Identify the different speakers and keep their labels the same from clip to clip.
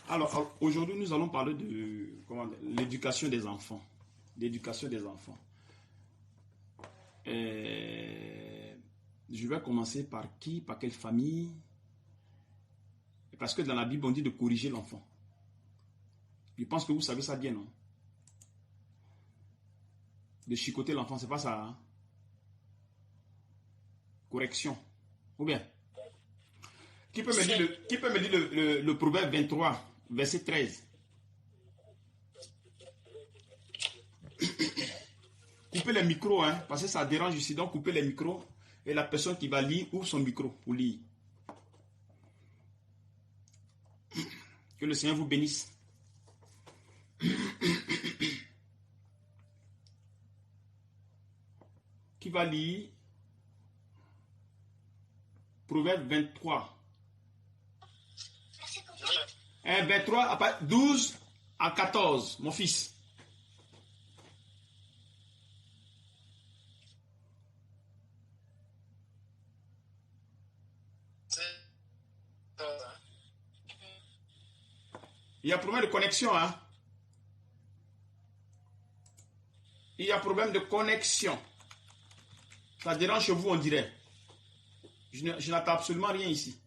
Speaker 1: Alors, aujourd'hui, nous allons parler de l'éducation des enfants. L'éducation des enfants. Je vais commencer par qui, par quelle famille? Parce que dans la Bible, on dit de corriger l'enfant. Je pense que vous savez ça bien, non? De chicoter l'enfant, c'est pas ça, hein? Correction. Ou bien? Qui peut me dire le proverbe 23, verset 13? Coupez les micros, hein, parce que ça dérange ici. Donc, coupez les micros. Et la personne qui va lire, ouvre son micro pour lire. Que le Seigneur vous bénisse. Qui va lire Proverbe 23. 23, 12 à 14, mon fils. Il y a problème de connexion, hein? Il y a problème de connexion. Ça dérange chez vous, on dirait. Je n'attends absolument rien ici.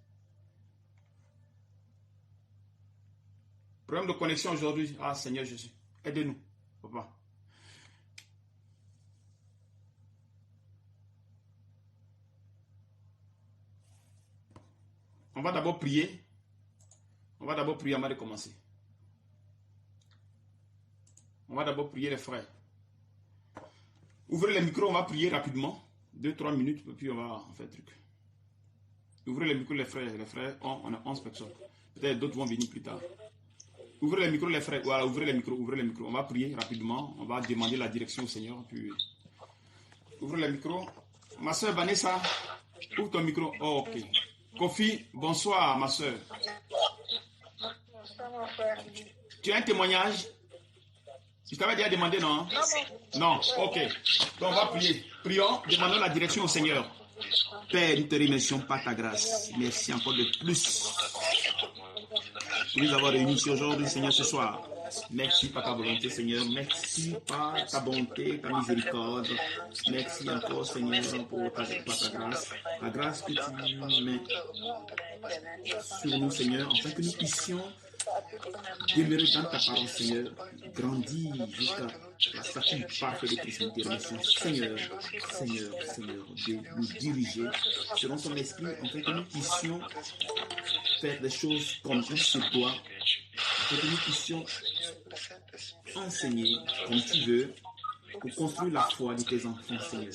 Speaker 1: Problème de connexion aujourd'hui. Ah, Seigneur Jésus, aidez-nous, papa. On va d'abord prier. On va d'abord prier avant de commencer. On va d'abord prier les frères. Ouvrez les micros, on va prier rapidement. 2-3 minutes, puis on va en faire un truc. Ouvrez les micros, les frères. Les frères, on a 11 personnes. Peut-être d'autres vont venir plus tard. Ouvrez les micros, les frères. Voilà, ouvrez les micros, ouvrez les micros. On va prier rapidement. On va demander la direction au Seigneur. Puis... ouvrez les micros. Ma soeur Vanessa, ouvre ton micro. Oh, ok. Kofi, bonsoir, ma soeur.
Speaker 2: Bonsoir, mon frère.
Speaker 1: Tu as un témoignage? Je t'avais déjà demandé, non? Non, ok. Donc on va prier. Prions, demandons la direction au Seigneur. Père, nous te remercions par ta grâce. Merci encore de plus de nous avoir réunis aujourd'hui, Seigneur, ce soir. Merci par ta volonté, Seigneur. Merci par ta bonté, ta miséricorde. Merci encore, Seigneur, pour ta grâce. La grâce que tu mets sur nous, Seigneur, afin que nous puissions demeurer dans ta parole, Seigneur, grandir jusqu'à la stature parfaite de Christ. Nous te remercions, Seigneur, de nous diriger selon ton esprit, afin que nous puissions faire des choses comme il se doit, afin que nous puissions enseigner comme tu veux, pour construire la foi de tes enfants, Seigneur.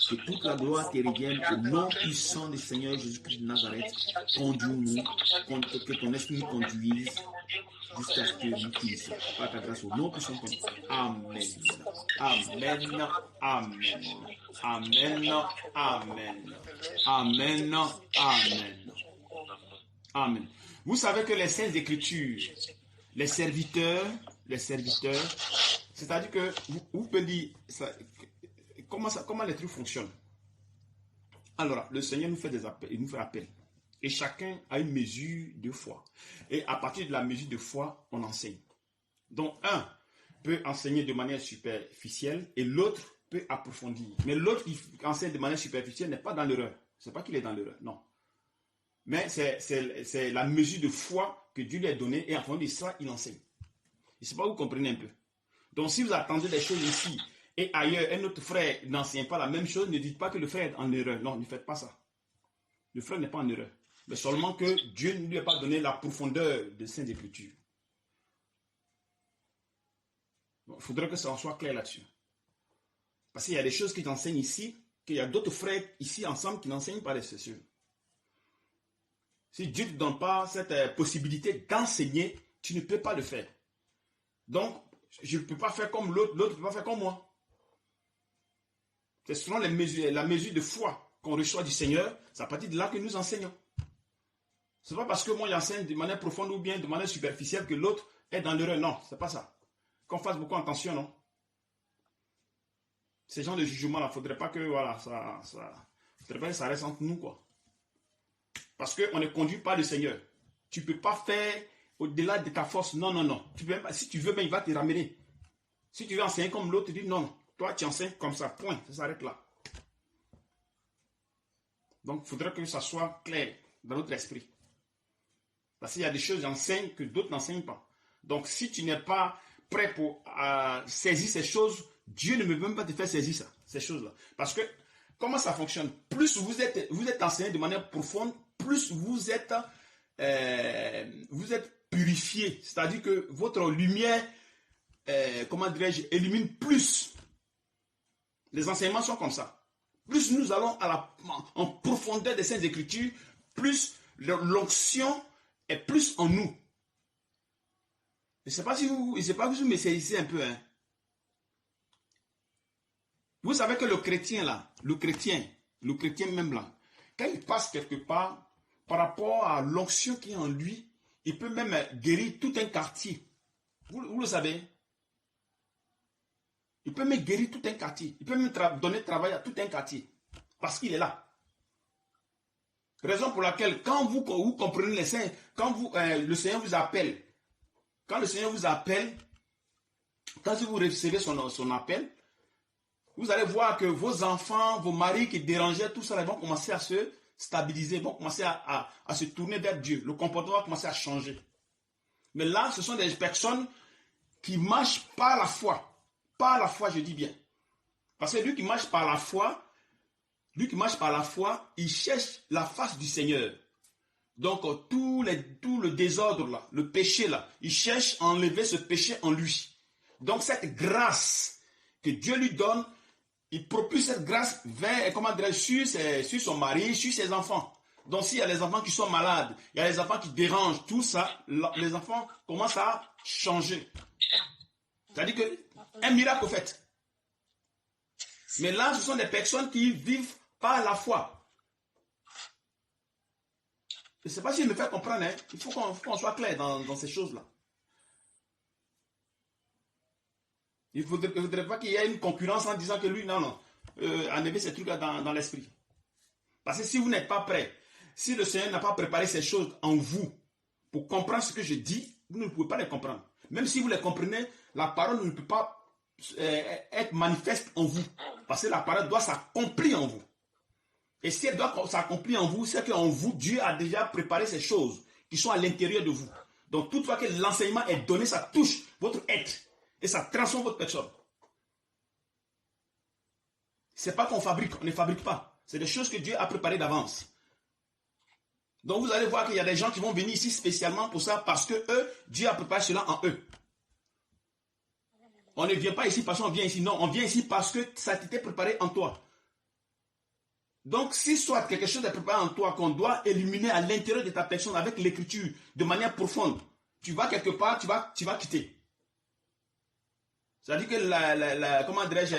Speaker 1: Que toute la gloire te revienne au nom puissant du Seigneur Jésus-Christ de Nazareth. Conduis-nous, que ton esprit nous conduise jusqu'à ce que nous puissions. Par ta grâce, au nom puissant de ton Amen. Amen. Amen. Amen. Amen. Amen. Amen. Amen. Vous savez que les Saintes Écritures, les serviteurs, c'est-à-dire que vous pouvez dire ça, comment les trucs fonctionnent. Alors, le Seigneur nous fait des appels, il nous fait appel. Et chacun a une mesure de foi. Et à partir de la mesure de foi, on enseigne. Donc, un peut enseigner de manière superficielle et l'autre peut approfondir. Mais l'autre qui enseigne de manière superficielle n'est pas dans l'erreur. C'est pas qu'il est dans l'erreur, non. Mais c'est la mesure de foi que Dieu lui a donnée et en fonction de ça, il enseigne. Je ne sais pas, vous comprenez un peu. Donc, si vous attendez des choses ici et ailleurs, un autre frère n'enseigne pas la même chose, ne dites pas que le frère est en erreur. Non, ne faites pas ça. Le frère n'est pas en erreur. Mais seulement que Dieu ne lui a pas donné la profondeur de Saintes Écritures. Il faudrait que ça en soit clair là-dessus. Parce qu'il y a des choses qui t'enseignent ici, qu'il y a d'autres frères ici ensemble qui n'enseignent pas les sessions. Si Dieu ne te donne pas cette possibilité d'enseigner, tu ne peux pas le faire. Donc, je ne peux pas faire comme l'autre, l'autre ne peut pas faire comme moi. C'est selon la mesure de foi qu'on reçoit du Seigneur, c'est à partir de là que nous enseignons. Ce n'est pas parce que moi j'enseigne de manière profonde ou bien de manière superficielle que l'autre est dans l'erreur. Non, ce n'est pas ça. Qu'on fasse beaucoup attention, non? Ces gens de jugement-là, il ne faudrait pas que voilà, faudrait pas que ça reste entre nous, quoi. Parce qu'on est conduit par le Seigneur. Tu ne peux pas faire au-delà de ta force. Non, non, non. Si tu veux, ben, il va te ramener. Si tu veux enseigner comme l'autre, tu dis non. Toi, tu enseignes comme ça. Point. Ça s'arrête là. Donc, il faudrait que ça soit clair dans notre esprit. Parce qu'il y a des choses j'enseigne que d'autres n'enseignent pas. Donc, si tu n'es pas prêt pour saisir ces choses, Dieu ne veut même pas te faire saisir ça, ces choses-là. Parce que, comment ça fonctionne? Plus vous êtes enseigné de manière profonde, plus vous êtes purifié. C'est-à-dire que votre lumière, comment dirais-je, illumine plus. Les enseignements sont comme ça. Plus nous allons en profondeur des Saintes Écritures, plus l'onction est plus en nous. Je ne sais pas si vous me saisissez un peu. Hein. Vous savez que le chrétien même là, quand il passe quelque part, par rapport à l'onction qui est en lui, il peut même guérir tout un quartier. Vous le savez. Il peut même guérir tout un quartier. Il peut même donner travail à tout un quartier. Parce qu'il est là. Raison pour laquelle, quand vous comprenez les saints, quand le Seigneur vous appelle, quand vous recevez son appel, vous allez voir que vos enfants, vos maris qui dérangeaient, tout ça, ils vont commencer à se stabiliser, vont commencer à se tourner vers Dieu. Le comportement va commencer à changer. Mais là, ce sont des personnes qui marchent par la foi. Par la foi, je dis bien. Parce que lui qui marche par la foi, il cherche la face du Seigneur. Donc, tout le désordre là, le péché là, il cherche à enlever ce péché en lui. Donc, cette grâce que Dieu lui donne, il propulse cette grâce vers, sur son mari, sur ses enfants. Donc, s'il y a les enfants qui sont malades, il y a les enfants qui dérangent, tout ça, les enfants commencent à changer. C'est-à-dire qu'un miracle au fait. Mais là, ce sont des personnes qui vivent par la foi. Je ne sais pas s'il me fait comprendre. Hein. Il faut qu'on soit clair dans ces choses-là. Il ne faudrait pas qu'il y ait une concurrence en disant que lui, non. Enlevez ces trucs-là dans l'esprit. Parce que si vous n'êtes pas prêt, si le Seigneur n'a pas préparé ces choses en vous pour comprendre ce que je dis, vous ne pouvez pas les comprendre. Même si vous les comprenez, la parole ne peut pas être manifeste en vous. Parce que la parole doit s'accomplir en vous. Et si elle doit s'accomplir en vous, c'est qu'en vous, Dieu a déjà préparé ces choses qui sont à l'intérieur de vous. Donc, toutefois que l'enseignement est donné, ça touche votre être et ça transforme votre personne. C'est pas qu'on fabrique, on ne fabrique pas. C'est des choses que Dieu a préparées d'avance. Donc, vous allez voir qu'il y a des gens qui vont venir ici spécialement pour ça parce que eux, Dieu a préparé cela en eux. On ne vient pas ici parce qu'on vient ici. Non, on vient ici parce que ça a été préparé en toi. Donc, si soit quelque chose est préparé en toi qu'on doit éliminer à l'intérieur de ta personne avec l'écriture de manière profonde, tu vas quelque part, tu vas quitter. C'est-à-dire que comment dirais-je,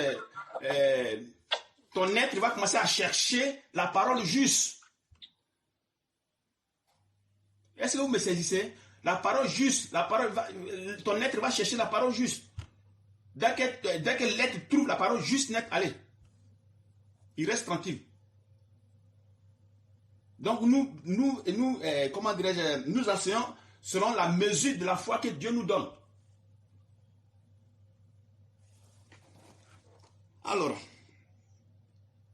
Speaker 1: ton être va commencer à chercher la parole juste. Est-ce que vous me saisissez? La parole juste, ton être va chercher la parole juste. Dès que l'être trouve la parole juste, net, allez, il reste tranquille. Donc comment dirais-je, nous enseignons selon la mesure de la foi que Dieu nous donne. Alors,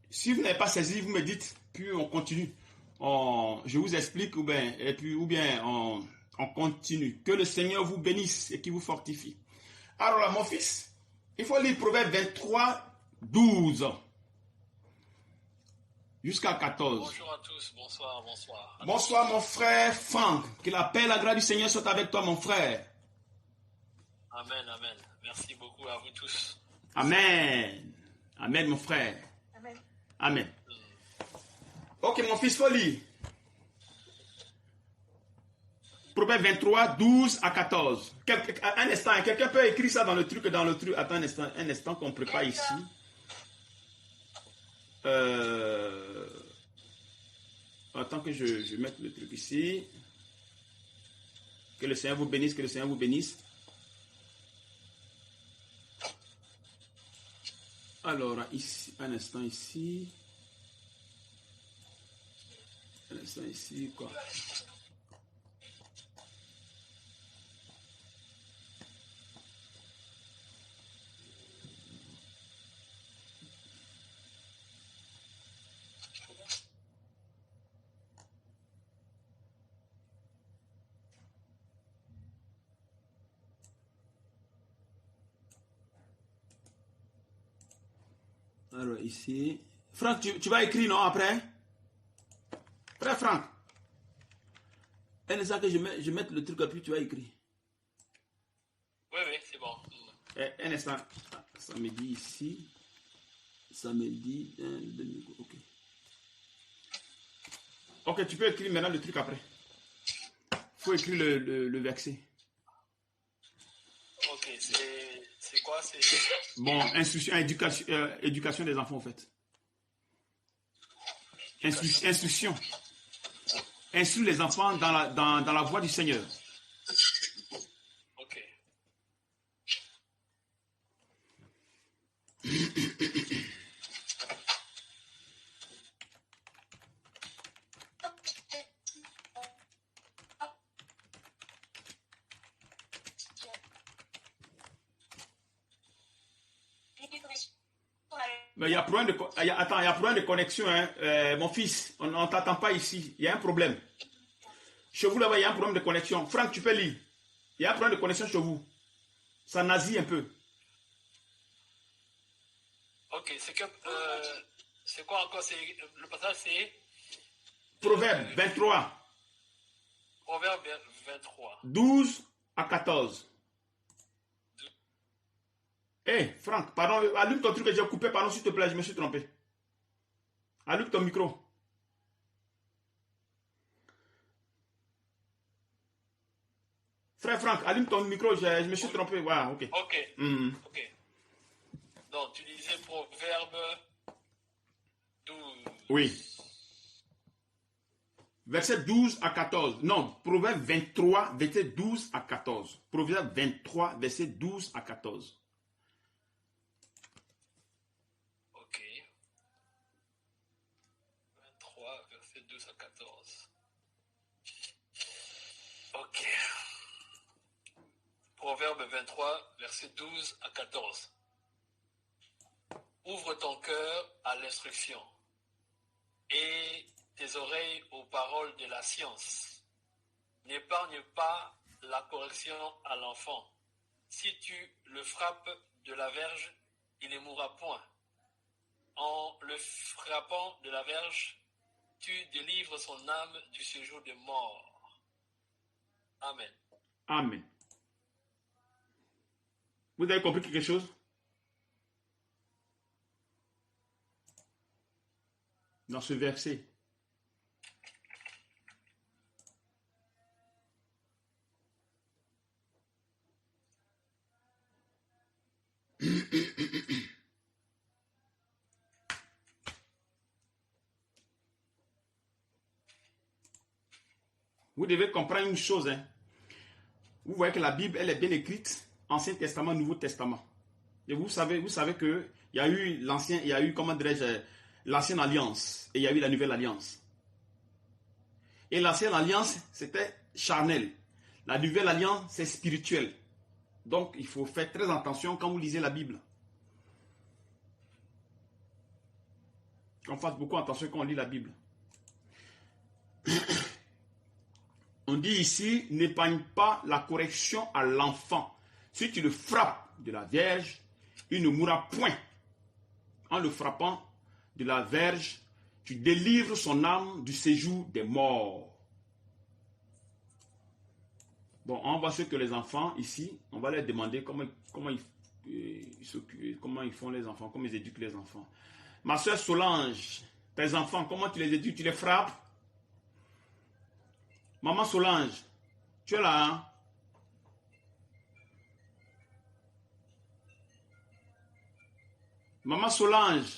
Speaker 1: si vous n'avez pas saisi, vous me dites, puis on continue. Je vous explique, ou bien on continue. Que le Seigneur vous bénisse et qu'il vous fortifie. Alors là, mon fils, il faut lire Proverbe 23, 12. Jusqu'à 14.
Speaker 2: Bonjour à tous, bonsoir.
Speaker 1: Bonsoir mon frère Franck. Que la paix et la grâce du Seigneur soient avec toi mon frère.
Speaker 2: Amen. Merci beaucoup à vous tous.
Speaker 1: Amen. Amen mon frère. Amen. Ok mon fils, faut lire. Proverbe 23, 12 à 14. Un instant, quelqu'un peut écrire ça dans le truc. Attends un instant qu'on prépare ici. Attends que je mette le truc ici. Que le Seigneur vous bénisse, que le Seigneur vous bénisse. Alors, ici, un instant ici. Un instant ici, quoi. Alors, ici. Franck, tu vas écrire, non, après? Frère Franck. Un instant que je mette le truc et puis tu vas écrire.
Speaker 2: Oui, c'est bon.
Speaker 1: Un instant. Ça me dit ici. Ça me dit. Ok. Ok, tu peux écrire maintenant le truc après. Il faut écrire le verset.
Speaker 2: Ok, c'est quoi?
Speaker 1: Bon, instruction, éducation des enfants, en fait. Instruction. Instruire les enfants dans la voie du Seigneur.
Speaker 2: Ok.
Speaker 1: Mais il y a problème de connexion, hein. Mon fils. On ne t'attend pas ici. Il y a un problème. Chez vous, là-bas, il y a un problème de connexion. Franck, tu peux lire. Il y a un problème de connexion chez vous. Ça nazie un peu.
Speaker 2: Ok, c'est quoi encore? Le passage, c'est
Speaker 1: Proverbe 23.
Speaker 2: Proverbe 23.
Speaker 1: 12 à 14. Hé, Franck, pardon, allume ton truc que j'ai coupé, pardon, s'il te plaît, je me suis trompé. Allume ton micro. Frère Franck, allume ton micro, je me suis trompé. Voilà, ok.
Speaker 2: Ok. Ok. Donc, tu disais Proverbe 12.
Speaker 1: Oui. Verset 12 à 14. Non, Proverbe 23, verset 12 à 14. Proverbe 23, verset 12 à 14.
Speaker 2: Ok. 23, verset 12 à 14. Ok. Proverbe 23, verset 12 à 14. Ouvre ton cœur à l'instruction et tes oreilles aux paroles de la science. N'épargne pas la correction à l'enfant. Si tu le frappes de la verge, il ne mourra point. En le frappant de la verge, tu délivres son âme du séjour de mort. Amen.
Speaker 1: Amen. Vous avez compris quelque chose? Dans ce verset. Vous devez comprendre une chose. Hein. Vous voyez que la Bible, elle est bien écrite. Ancien Testament, Nouveau Testament. Et vous savez que il y a eu comment dirais-je, l'ancienne alliance et il y a eu la nouvelle alliance. Et l'ancienne alliance, c'était charnel. La nouvelle alliance, c'est spirituel. Donc, il faut faire très attention quand vous lisez la Bible. Qu'on fasse beaucoup attention quand on lit la Bible. On dit ici, n'épargne pas la correction à l'enfant. Si tu le frappes de la Vierge, il ne mourra point. En le frappant de la Vierge, tu délivres son âme du séjour des morts. Bon, on voit ce que les enfants ici, on va leur demander comment ils font les enfants, comment ils éduquent les enfants. Ma soeur Solange, tes enfants, comment tu les éduques? Tu les frappes? Maman Solange, tu es là, hein? Maman Solange,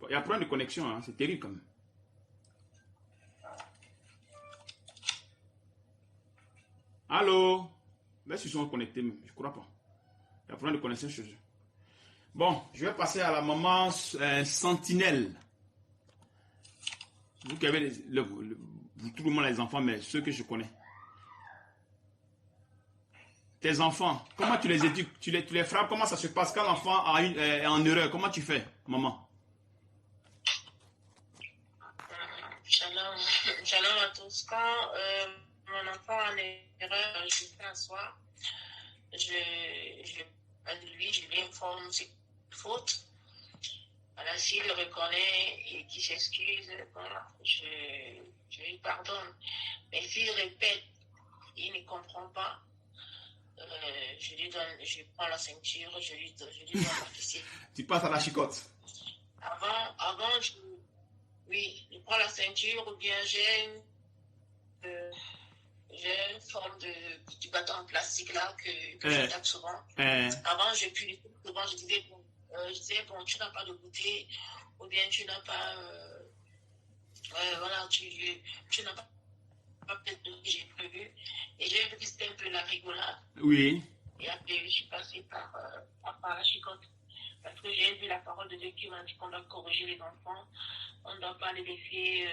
Speaker 1: il y a problème de connexion, hein? C'est terrible quand même. Allô? Là, ils sont connectés, mais je ne crois pas. Il y a problème de connexion chez eux. Bon, je vais passer à la maman Sentinelle. Vous qui avez tout le monde les enfants, mais ceux que je connais. Tes enfants, comment tu les éduques? Tu les frappes? Comment ça se passe quand l'enfant est en erreur? Comment tu fais, maman?
Speaker 3: Shalom. Shalom à tous. Quand mon enfant est en erreur, je fais asseoir. Je lui informe ses fautes. Voilà, s'il le reconnaît et qu'il s'excuse, voilà, je lui pardonne. Mais s'il répète, il ne comprend pas, je prends la ceinture, je lui donne la fessée.
Speaker 1: Tu passes à la chicotte.
Speaker 3: Avant, oui, je prends la ceinture ou bien j'ai une forme de bâton en plastique là que je tape souvent. Avant, je puniais souvent, je disais, bon, tu n'as pas de goûter, ou bien tu n'as pas, voilà, tu n'as pas peut-être que j'ai prévu. Et j'ai vu que c'était un peu la rigolade.
Speaker 1: Oui.
Speaker 3: Et après, je suis passée par la chicotte. Parce que j'ai vu la parole de Dieu qui m'a dit qu'on doit corriger les enfants. On ne doit pas les laisser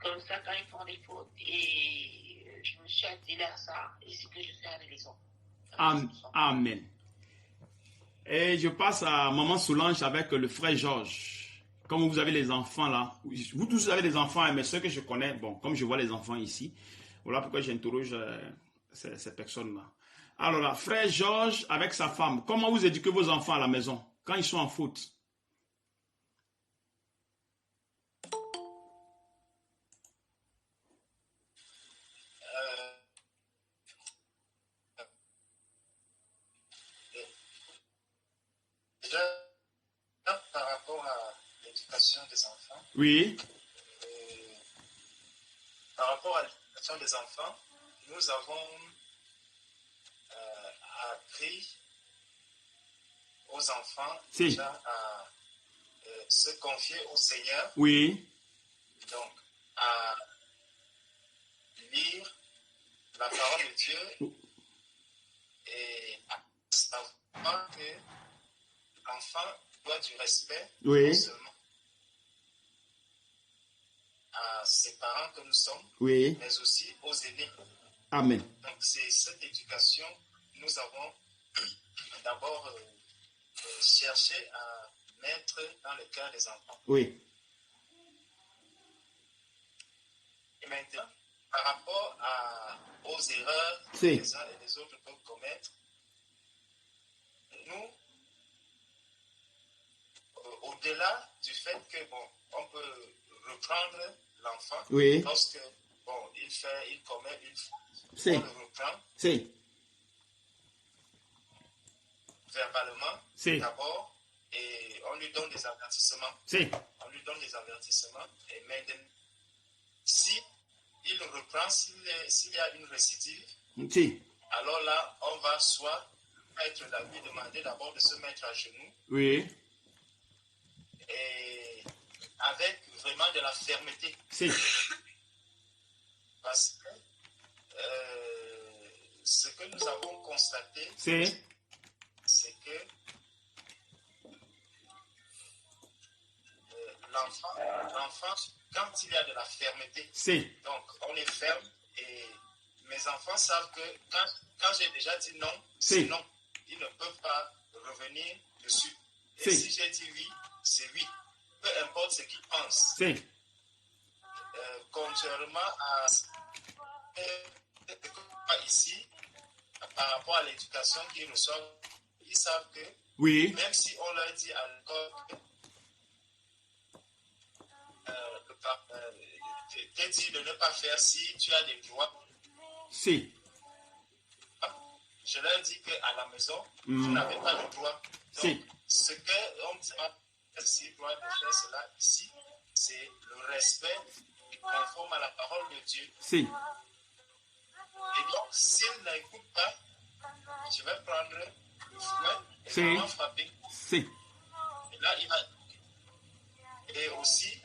Speaker 3: comme ça quand ils font des fautes. Et je me suis attelée à ça. Et c'est ce que je fais à la maison.
Speaker 1: Amen. Et je passe à Maman Solange avec le frère Georges. Comme vous avez les enfants là, vous tous avez des enfants, mais ceux que je connais, bon, comme je vois les enfants ici, voilà pourquoi j'interroge ces personnes-là. Alors là, frère Georges avec sa femme, comment vous éduquez vos enfants à la maison quand ils sont en faute?
Speaker 4: Par rapport à l'éducation des enfants,
Speaker 1: oui.
Speaker 4: Par rapport à l'éducation des enfants, nous avons appris aux enfants déjà à se confier au Seigneur.
Speaker 1: Oui.
Speaker 4: Donc, à lire la parole de Dieu et à savoir que l'enfant doit du respect non seulement à ses parents que nous sommes, mais aussi aux aînés.
Speaker 1: Amen.
Speaker 4: Donc c'est cette éducation que nous avons d'abord cherché à mettre dans le cœur des enfants.
Speaker 1: Oui.
Speaker 4: Et maintenant, par rapport aux erreurs que les uns et les autres peuvent commettre, nous, au-delà du fait que, bon, on peut reprendre l'enfant lorsque, bon, il commet une faute, on le reprend verbalement d'abord et on lui donne des avertissements. On lui donne des avertissements et maintenant, si il reprend, s'il y a une récidive, alors là, on va soit lui demander d'abord de se mettre à genoux.
Speaker 1: Oui.
Speaker 4: Et avec vraiment de la fermeté. Parce que ce que nous avons constaté, c'est que l'enfant, quand il y a de la fermeté, donc on est ferme et mes enfants savent que quand j'ai déjà dit non, c'est non. Ils ne peuvent pas revenir dessus. Et si j'ai dit oui, c'est oui. Peu importe ce qu'ils pensent. Contrairement à ici, par rapport à l'éducation qu'ils reçoivent, ils savent que même si on leur dit à l'école te dit de ne pas faire si tu as des droits. Je leur dis qu'à la maison, vous n'avez pas de droit. Donc, ce qu'on dit, si doit faire cela ici, c'est le respect conforme à la parole de Dieu. Et donc, s'il n'écoute pas, je vais prendre le fouet et frapper. Et là, et aussi,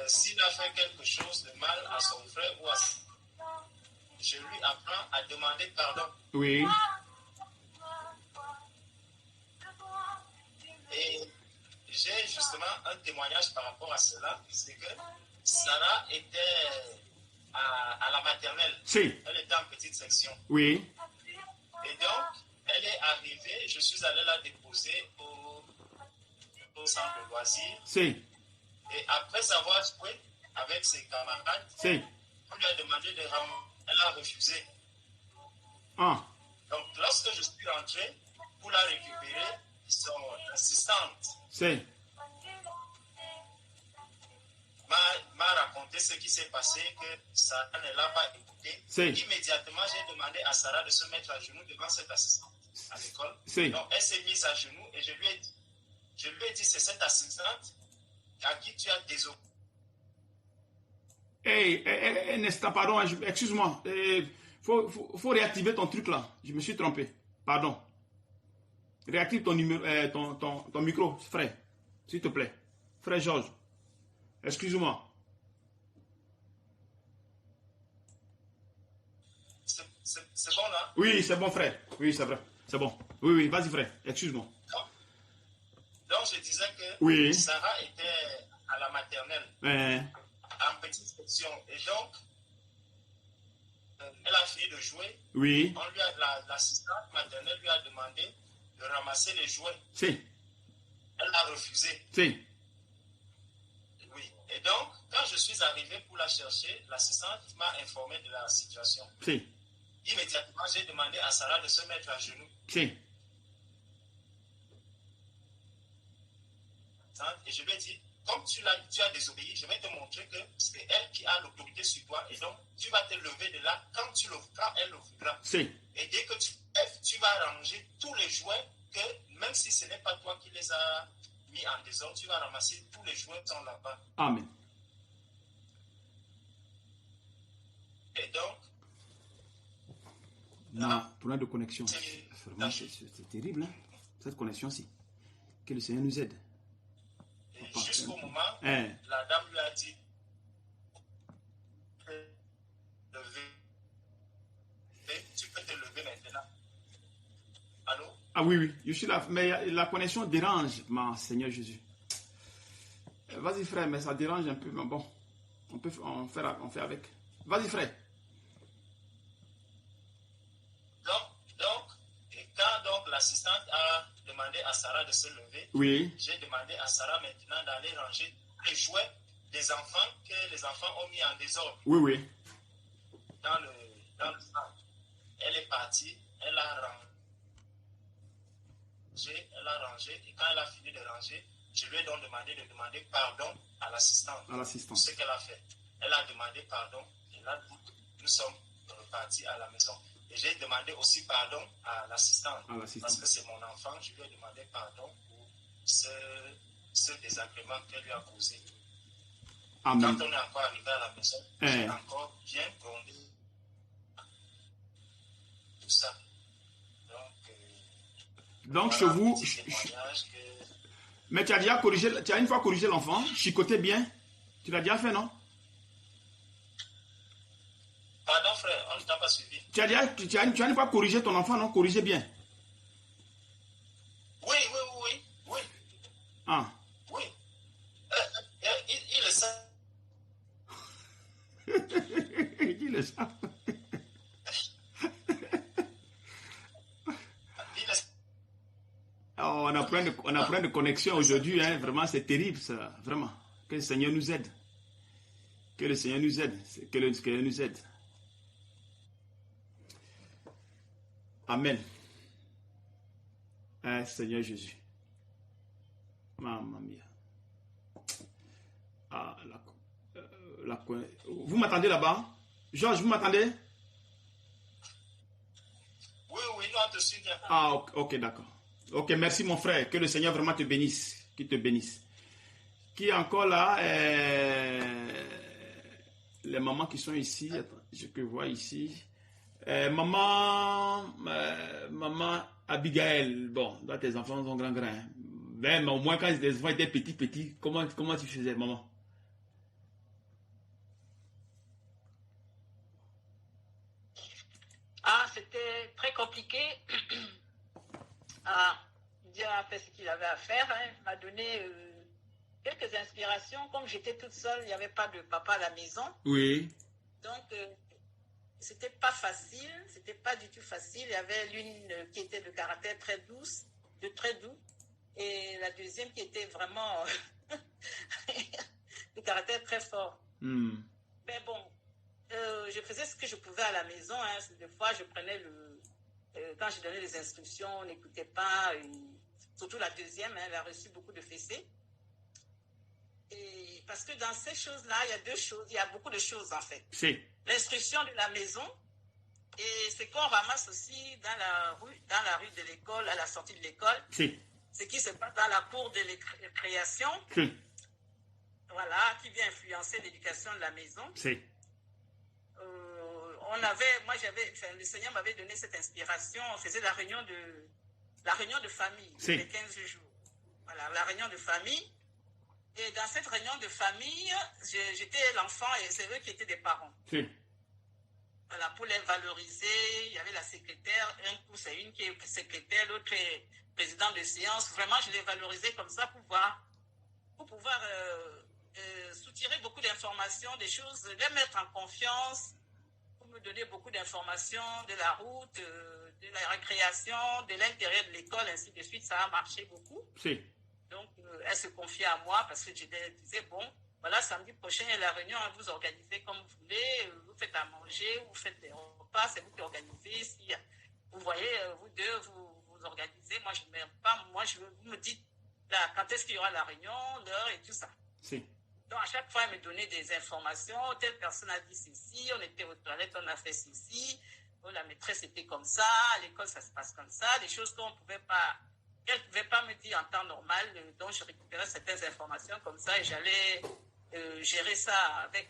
Speaker 4: s'il a fait quelque chose de mal à son frère ou à je lui apprends à demander pardon. Et j'ai justement un témoignage par rapport à cela, c'est que Sarah était à la maternelle. Elle était en petite section. Et donc, elle est arrivée, je suis allé la déposer au centre de loisirs. Et après avoir joué avec ses camarades, on lui a demandé de ramener. Elle a refusé. Donc, lorsque je suis rentré pour la récupérer, ils sont insistantes. m'a raconté ce qui s'est passé, que Sarah ne l'a pas écouté. Immédiatement, j'ai demandé à Sarah de se mettre à genoux devant cette assistante à l'école. Donc, elle s'est mise à genoux et je lui ai dit, c'est cette assistante à qui tu as désobéi.
Speaker 1: Nesta, pardon, excuse-moi. Faut réactiver ton truc là. Je me suis trompé. Pardon. Réactive ton micro, frère. S'il te plaît. Frère Georges. Excuse-moi.
Speaker 4: C'est bon là?
Speaker 1: Oui, c'est bon, frère. Oui, c'est vrai. C'est bon. Oui, vas-y, frère. Excuse-moi.
Speaker 4: Donc, je disais que Sarah était à la maternelle. En petite section. Et donc, elle a fini de jouer.
Speaker 1: Oui.
Speaker 4: L'assistante maternelle lui a demandé de ramasser les jouets.
Speaker 1: Si.
Speaker 4: Elle a refusé.
Speaker 1: Si.
Speaker 4: Oui. Et donc, quand je suis arrivé pour la chercher, l'assistante m'a informé de la situation.
Speaker 1: Si.
Speaker 4: Immédiatement, j'ai demandé à Sarah de se mettre à genoux.
Speaker 1: Si.
Speaker 4: Et je lui ai dit, comme tu as désobéi, je vais te montrer que c'est elle qui a l'autorité sur toi. Et donc, tu vas te lever de là quand elle le voudra.
Speaker 1: Si.
Speaker 4: Et dès que tu vas ranger tous les jouets, que même si ce n'est pas toi qui les as mis en désordre, tu vas ramasser tous les jouets qui sont là-bas.
Speaker 1: Amen.
Speaker 4: Et donc,
Speaker 1: non, problème de connexion. Vraiment, c'est terrible, hein? Cette connexion-ci. Que le Seigneur nous aide.
Speaker 4: Jusqu'au moment où la dame lui a dit tu peux te lever maintenant. Allô?
Speaker 1: Ah oui, je suis là, mais la connexion dérange, mon Seigneur Jésus. Vas-y frère, mais ça dérange un peu, mais bon, on fait avec. Vas-y frère.
Speaker 4: Quand l'assistante a demandé à Sarah de se lever, j'ai demandé à Sarah maintenant d'aller ranger les jouets des enfants que les enfants ont mis en désordre.
Speaker 1: Oui.
Speaker 4: Dans le sac. Elle est partie, elle a rangé, et quand elle a fini de ranger, je lui ai donc demandé de demander pardon à l'assistante. Pour ce qu'elle a fait. Elle a demandé pardon, et là, nous sommes repartis à la maison. Et j'ai demandé aussi pardon à l'assistante. Parce que c'est mon enfant, je lui ai demandé pardon pour ce désagrément qu'elle lui a causé.
Speaker 1: Amen.
Speaker 4: Quand on est encore arrivé à la maison, j'ai encore bien grondé tout ça.
Speaker 1: Donc chez vous, mais tu as déjà corrigé, tu as une fois corrigé l'enfant, chicoté bien. Tu l'as déjà fait, non?
Speaker 4: Pardon frère, on ne t'a pas suivi.
Speaker 1: Tu as une fois corrigé ton enfant, non? Corrigé bien.
Speaker 4: Oui.
Speaker 1: Ah.
Speaker 4: Oui. Il le sait.
Speaker 1: Il le sait. Oh, on a plein de connexions aujourd'hui, hein. Vraiment, c'est terrible, ça. Vraiment. Que le Seigneur nous aide. Que le Seigneur nous aide. Que le Seigneur nous aide. Amen. Seigneur Jésus. Mamma mia. Ah, vous m'attendez là-bas? Georges, vous m'attendez?
Speaker 4: Oui, nous on te suit bien.
Speaker 1: Ah, ok, d'accord. Ok, merci mon frère. Que le Seigneur vraiment te bénisse. Qu'il te bénisse. Qui est encore là? Les mamans qui sont ici. Attends, je peux voir ici. Maman Abigail. Bon, là, tes enfants sont grands. Mais au moins, quand les enfants étaient petits, comment tu faisais, maman?
Speaker 5: Ah, c'était très compliqué. Dieu a fait ce qu'il avait à faire. Il m'a donné quelques inspirations. Comme j'étais toute seule, il n'y avait pas de papa à la maison.
Speaker 1: Oui.
Speaker 5: Donc, c'était pas facile. C'était pas du tout facile. Il y avait l'une qui était de caractère très doux. Et la deuxième qui était vraiment de caractère très fort. Mais bon, je faisais ce que je pouvais à la maison. Des fois, je prenais quand je donnais les instructions, on n'écoutait pas. Surtout la deuxième, elle a reçu beaucoup de fessées. Et parce que dans ces choses-là, il y a deux choses, il y a beaucoup de choses en fait.
Speaker 1: Si.
Speaker 5: L'instruction de la maison et ce qu'on ramasse aussi dans la rue de l'école, à la sortie de l'école.
Speaker 1: Si.
Speaker 5: Ce qui se passe dans la cour de création.
Speaker 1: Si.
Speaker 5: Voilà, qui vient influencer l'éducation de la maison.
Speaker 1: Si.
Speaker 5: Le Seigneur m'avait donné cette inspiration. On faisait la réunion de famille,
Speaker 1: si.
Speaker 5: les 15 jours. Voilà, la réunion de famille. Et dans cette réunion de famille, j'étais l'enfant et c'est eux qui étaient des parents.
Speaker 1: Si.
Speaker 5: Voilà, pour les valoriser, il y avait la secrétaire, un coup c'est une qui est secrétaire, l'autre est président de séance. Vraiment, je les valorisais comme ça pour pouvoir soutirer beaucoup d'informations, des choses, les mettre en confiance, pour me donner beaucoup d'informations de la route, de la récréation, de l'intérieur de l'école, ainsi de suite. Ça a marché beaucoup.
Speaker 1: Si.
Speaker 5: Donc, elle se confiait à moi parce que je disais, bon, voilà, samedi prochain, il y a la réunion, vous organisez comme vous voulez, vous faites à manger, vous faites des repas, c'est vous qui organisez. Si vous voyez, vous deux, vous organisez. Moi, je ne m'aime pas. Moi, vous me dites là, quand est-ce qu'il y aura la réunion, l'heure et tout ça.
Speaker 1: Si.
Speaker 5: Donc, à chaque fois, elle me donnait des informations. Telle personne a dit ceci, on était aux toilettes, on a fait ceci. Oh, la maîtresse était comme ça, à l'école, ça se passe comme ça. Des choses qu'elle ne pouvait pas me dire en temps normal. Donc, je récupérais certaines informations comme ça et j'allais gérer ça avec,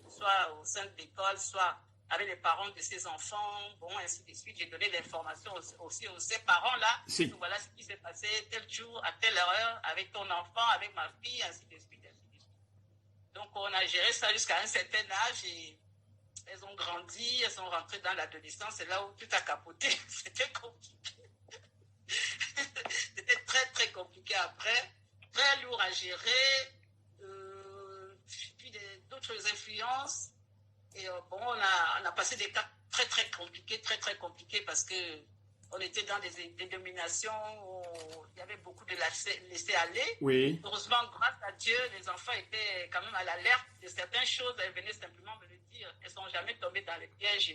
Speaker 5: soit au sein de l'école, soit avec les parents de ses enfants, bon, ainsi de suite. J'ai donné l'information aussi aux ces parents-là.
Speaker 1: Si.
Speaker 5: Donc, voilà ce qui s'est passé tel jour, à telle heure, avec ton enfant, avec ma fille, ainsi de suite, ainsi de suite. Donc, on a géré ça jusqu'à un certain âge et elles ont grandi, elles sont rentrées dans l'adolescence. C'est là où tout a capoté. C'était compliqué. C'était très, très compliqué après. Très lourd à gérer. Puis d'autres influences. Et bon, on a passé des cas très, très compliqués parce que on était dans des dominations où il y avait beaucoup de laisser aller.
Speaker 1: Oui.
Speaker 5: Heureusement, grâce à Dieu, les enfants étaient quand même à l'alerte de certaines choses. Elles venaient simplement me le dire. Elles ne sont jamais tombées dans les pièges,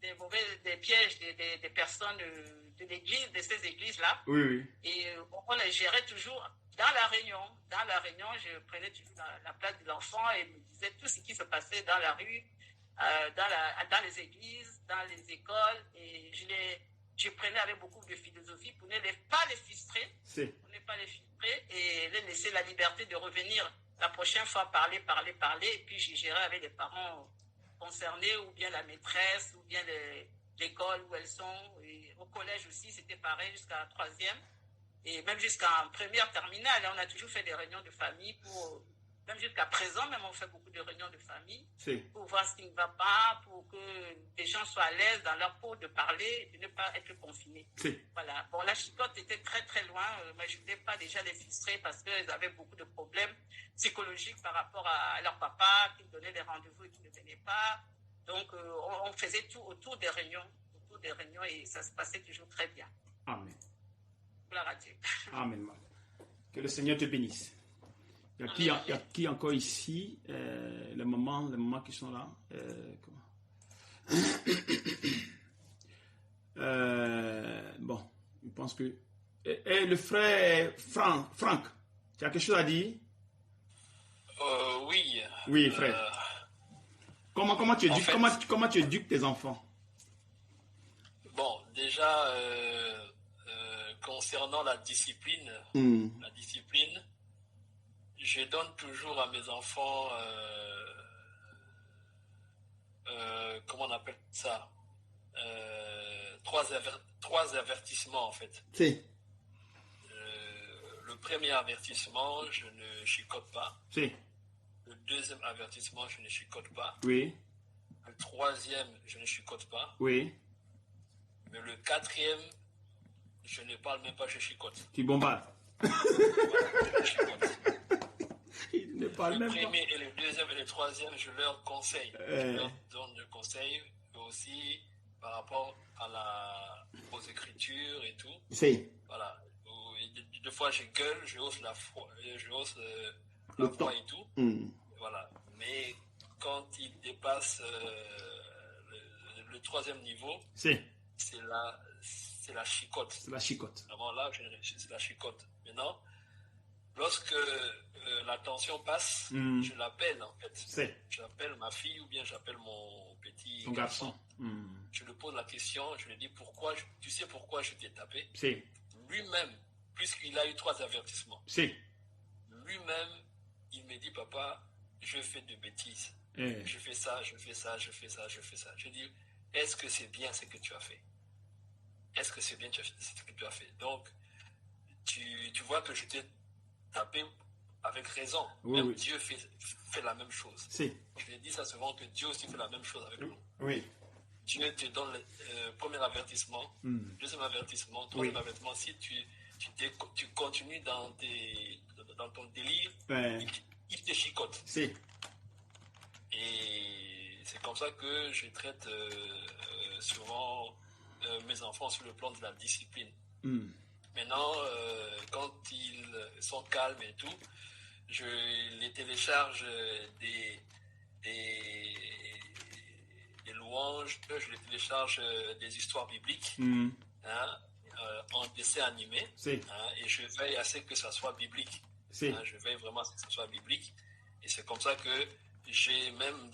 Speaker 5: des pièges des personnes de l'église, de ces églises-là.
Speaker 1: Oui, oui.
Speaker 5: Et on les gérait toujours dans la réunion. Dans la réunion, je prenais toujours la place de l'enfant et me disais tout ce qui se passait dans la rue, dans les églises, dans les écoles. Et je prenais avec beaucoup de philosophie pour ne pas les frustrer.
Speaker 1: Si.
Speaker 5: Pour ne pas les frustrer et les laisser la liberté de revenir la prochaine fois parler. Et puis, j'ai géré avec les parents concernés, ou bien la maîtresse, ou bien l'école où elles sont. Et au collège aussi, c'était pareil jusqu'à 3e. Et même jusqu'en première terminale, on a toujours fait des réunions de famille même jusqu'à présent, même on fait beaucoup de réunions de famille
Speaker 1: Si.
Speaker 5: pour voir ce qui ne va pas, pour que les gens soient à l'aise dans leur peau de parler et de ne pas être confinés.
Speaker 1: Si.
Speaker 5: Voilà. Bon, la chicotte était très très loin, mais je ne voulais pas déjà les frustrer parce qu'ils avaient beaucoup de problèmes psychologiques par rapport à leur papa qui donnait des rendez-vous et qui ne venait pas. Donc, on faisait tout autour des réunions et ça se passait toujours très bien.
Speaker 1: Amen.
Speaker 5: Gloire à Dieu.
Speaker 1: Amen. Que le Seigneur te bénisse. Il y a qui encore ici, les mamans qui sont là. Bon, je pense que... Et le frère Franck, tu as quelque chose à dire?
Speaker 2: Oui.
Speaker 1: Oui, frère. Comment tu éduques tes enfants?
Speaker 2: Bon, déjà, concernant la discipline, je donne toujours à mes enfants, comment on appelle ça, trois avertissements en fait.
Speaker 1: Si.
Speaker 2: Le premier avertissement, je ne chicote pas.
Speaker 1: Si.
Speaker 2: Le deuxième avertissement, je ne chicote pas.
Speaker 1: Oui.
Speaker 2: Le troisième, je ne chicote pas.
Speaker 1: Oui.
Speaker 2: Mais le quatrième, je ne parle même pas, je chicote.
Speaker 1: Tu bombardes.
Speaker 2: Voilà, je chicote.
Speaker 1: Il ne parle même pas.
Speaker 2: Le premier et le deuxième et le troisième, je leur conseille. Je leur donne des conseils, mais aussi par rapport aux écritures et tout.
Speaker 1: Si.
Speaker 2: Voilà. Deux fois, je gueule, je hausse la voix et tout. Voilà. Mais quand ils dépassent le troisième niveau,
Speaker 1: si.
Speaker 2: C'est la chicote.
Speaker 1: C'est la chicote.
Speaker 2: Avant là, c'est la chicote. Maintenant, lorsque la tension passe, je l'appelle en fait. J'appelle ma fille ou bien j'appelle mon petit garçon. Je lui pose la question, je lui dis pourquoi, tu sais pourquoi je t'ai tapé? Lui-même, puisqu'il a eu 3 avertissements, lui-même, il me dit papa, je fais de bêtises. Je fais ça, je fais ça, je fais ça, je fais ça. Je dis, est-ce que c'est bien ce que tu as fait? Est-ce que c'est bien ce que tu as fait? Donc, tu vois que je t'ai tapé avec raison. Même Dieu fait la même chose. Je lui dis ça souvent que Dieu aussi fait la même chose avec nous. Dieu te donne le premier avertissement, deuxième avertissement, troisième avertissement. Si tu continues dans ton délire, il te chicote. Et c'est comme ça que je traite souvent mes enfants sur le plan de la discipline. Maintenant, quand ils sont calmes et tout, je les télécharge des louanges, je les télécharge des histoires bibliques en dessin animé, et je veille à ce que ça soit biblique. Je veille vraiment à ce que ça soit biblique. Et c'est comme ça que j'ai même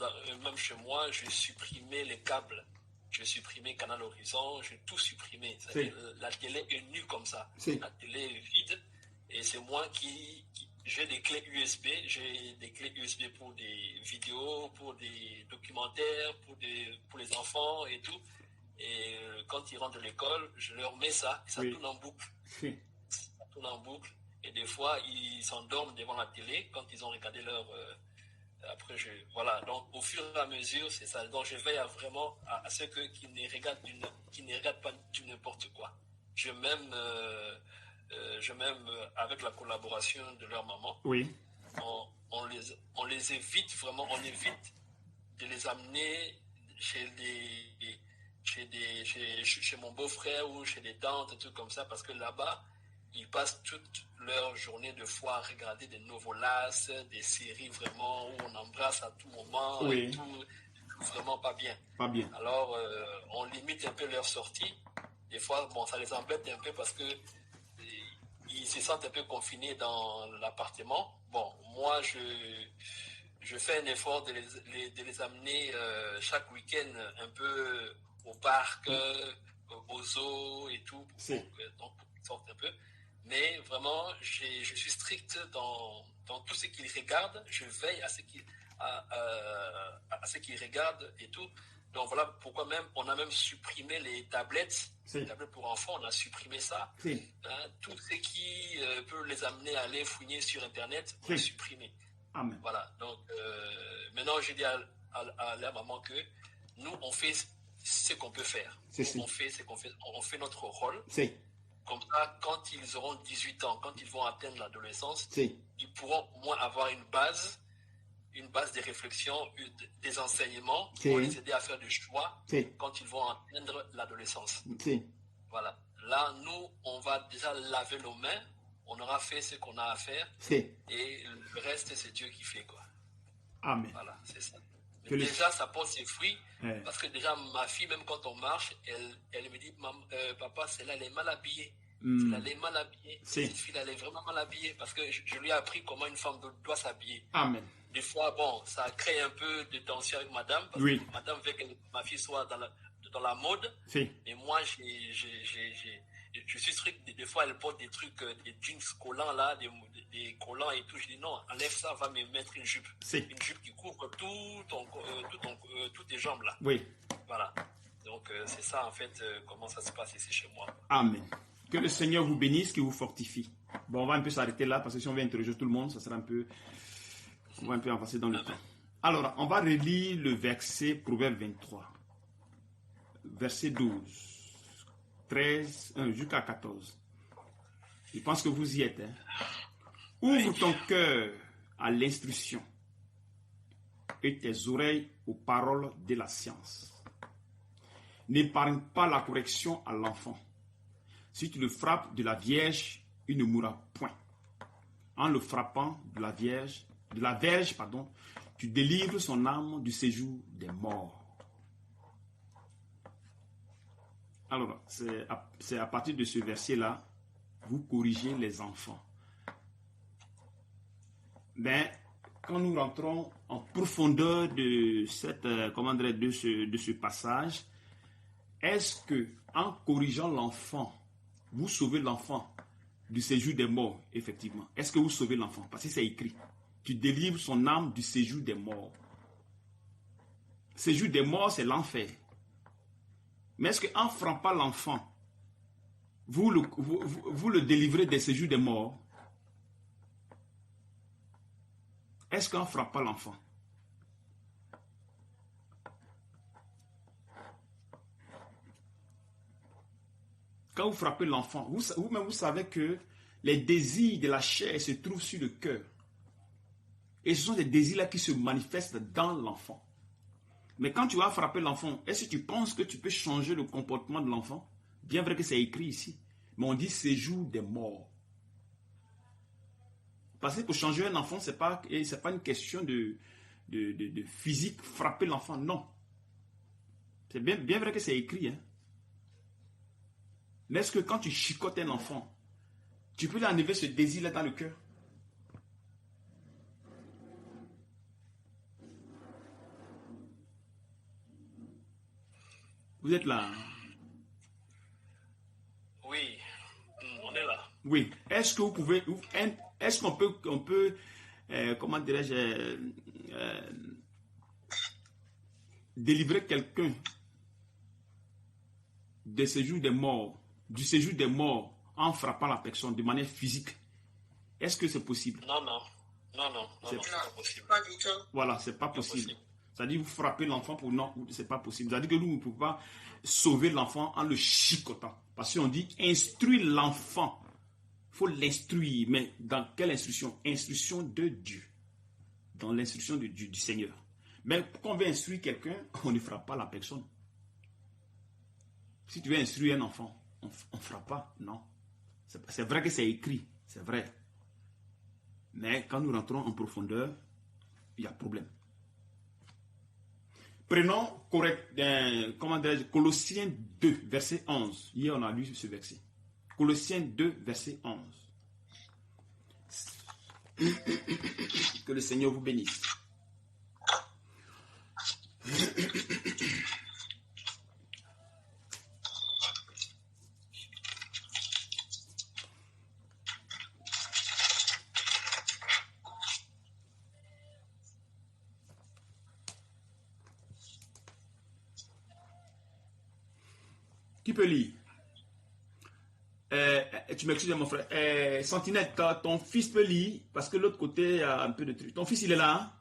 Speaker 2: chez moi, j'ai supprimé les câbles. J'ai supprimé Canal Horizon, j'ai tout supprimé. La télé est nue comme ça. La télé est vide. Et c'est moi qui j'ai des clés USB. J'ai des clés USB pour des vidéos, pour des documentaires, pour les enfants et tout. Et quand ils rentrent de l'école, je leur mets ça. Et ça tourne en boucle. Ça tourne en boucle. Et des fois, ils s'endorment devant la télé quand ils ont regardé leur... après, voilà. Donc, au fur et à mesure, c'est ça. Donc, je veille vraiment à ceux qui ne regardent pas du n'importe quoi. Je m'aime avec la collaboration de leur maman. On les évite vraiment, on évite de les amener chez mon beau-frère ou chez des tantes, des trucs comme ça, parce que là-bas, ils passent toute leur journée de fois à regarder des novelas, des séries vraiment où on embrasse à tout moment et tout, vraiment pas bien. Alors, on limite un peu leur sortie. Des fois, bon, ça les embête un peu parce que ils se sentent un peu confinés dans l'appartement. Bon, moi, je fais un effort de les amener chaque week-end un peu au parc, au zoo et tout, donc pour qu'ils sortent un peu. Mais vraiment, je suis strict dans tout ce qu'ils regardent. Je veille à ce qu'ils regardent et tout. Donc voilà pourquoi on a même supprimé les tablettes. Les tablettes pour enfants, on a supprimé ça. Tout ce qui peut les amener à aller fouiner sur Internet, on a supprimé.
Speaker 1: Amen.
Speaker 2: Voilà. Donc maintenant, je dis à la maman que nous, on fait ce qu'on peut faire. On fait ce qu'on fait. On fait notre rôle. Comme ça, quand ils auront 18 ans, quand ils vont atteindre l'adolescence, ils pourront au moins avoir une base de réflexion, des enseignements qui vont les aider à faire des choix quand ils vont atteindre l'adolescence. Voilà. Là, nous, on va déjà laver nos mains, on aura fait ce qu'on a à faire, et le reste, c'est Dieu qui fait, quoi.
Speaker 1: Amen.
Speaker 2: Voilà, c'est ça. Déjà, ça porte ses fruits, parce que déjà, ma fille, même quand on marche, elle me dit, papa, celle-là, elle est mal habillée. Elle est mal habillée. Cette fille, elle est vraiment mal habillée, parce que je lui ai appris comment une femme doit s'habiller.
Speaker 1: Amen.
Speaker 2: Des fois, bon, ça crée un peu de tension avec madame, parce que madame veut que ma fille soit dans la mode. Et moi, je suis strict. Des fois, elle porte des trucs, des jeans collants, là, des collants et tout. Je dis non, enlève ça, va me mettre une jupe. Une jupe qui couvre toutes tes jambes, là. Voilà. Donc, c'est ça, en fait, comment ça se passe ici chez moi.
Speaker 1: Amen. Que le Seigneur vous bénisse, qu'il vous fortifie. Bon, on va un peu s'arrêter là, parce que si on veut interroger tout le monde, ça sera un peu... On va un peu avancer dans le temps. Alors, on va relire le verset Proverbe 23. Verset 12, 13, jusqu'à 14. Je pense que vous y êtes. Ouvre ton cœur à l'instruction et tes oreilles aux paroles de la science. N'épargne pas la correction à l'enfant. Si tu le frappes de la Vierge, il ne mourra point. En le frappant de la Verge, tu délivres son âme du séjour des morts. Alors, c'est à partir de ce verset-là, vous corrigez les enfants. Ben, quand nous rentrons en profondeur de cette, de ce passage, est-ce que en corrigeant l'enfant, vous sauvez l'enfant du séjour des morts, effectivement? Est-ce que vous sauvez l'enfant? Parce que c'est écrit. Tu délivres son âme du séjour des morts. Séjour des morts, c'est l'enfer. Mais est-ce qu'en frappant l'enfant, vous le délivrez des séjours des morts? Est-ce qu'en frappant l'enfant? Quand vous frappez l'enfant, vous-même vous savez que les désirs de la chair se trouvent sur le cœur. Et ce sont des désirs-là qui se manifestent dans l'enfant. Mais quand tu vas frapper l'enfant, est-ce que tu penses que tu peux changer le comportement de l'enfant? Bien vrai que c'est écrit ici. Mais on dit séjour des morts. Parce que pour changer un enfant, ce n'est pas une question de physique, frapper l'enfant, non. C'est bien vrai que c'est écrit. Hein? Mais est-ce que quand tu chicotes un enfant, tu peux lui enlever ce désir-là dans le cœur? Vous êtes là?
Speaker 2: Oui, on est là.
Speaker 1: Oui. Est-ce que vous pouvez... Est-ce qu'on peut comment dirais-je, délivrer quelqu'un du séjour des morts en frappant la personne de manière physique? Est-ce que c'est possible?
Speaker 2: Non, c'est pas possible.
Speaker 3: Pas du tout.
Speaker 1: Voilà, c'est pas possible. C'est-à-dire, vous frappez l'enfant pour non, c'est pas possible. C'est-à-dire que nous ne pouvons pas sauver l'enfant en le chicotant. Parce qu'on dit instruire l'enfant. Il faut l'instruire. Mais dans quelle instruction? Instruction de Dieu. Dans l'instruction du Seigneur. Mais quand on veut instruire quelqu'un, on ne frappe pas la personne. Si tu veux instruire un enfant, on ne frappe pas. Non. C'est vrai que c'est écrit. C'est vrai. Mais quand nous rentrons en profondeur, il y a problème. Prenons Colossiens 2, verset 11. Hier, on a lu ce verset. Colossiens 2, verset 11. Que le Seigneur vous bénisse. Qui peut lire? Tu m'excuses mon frère. Sentinelle, ton fils peut lire parce que l'autre côté il y a un peu de truc. Ton fils il est là?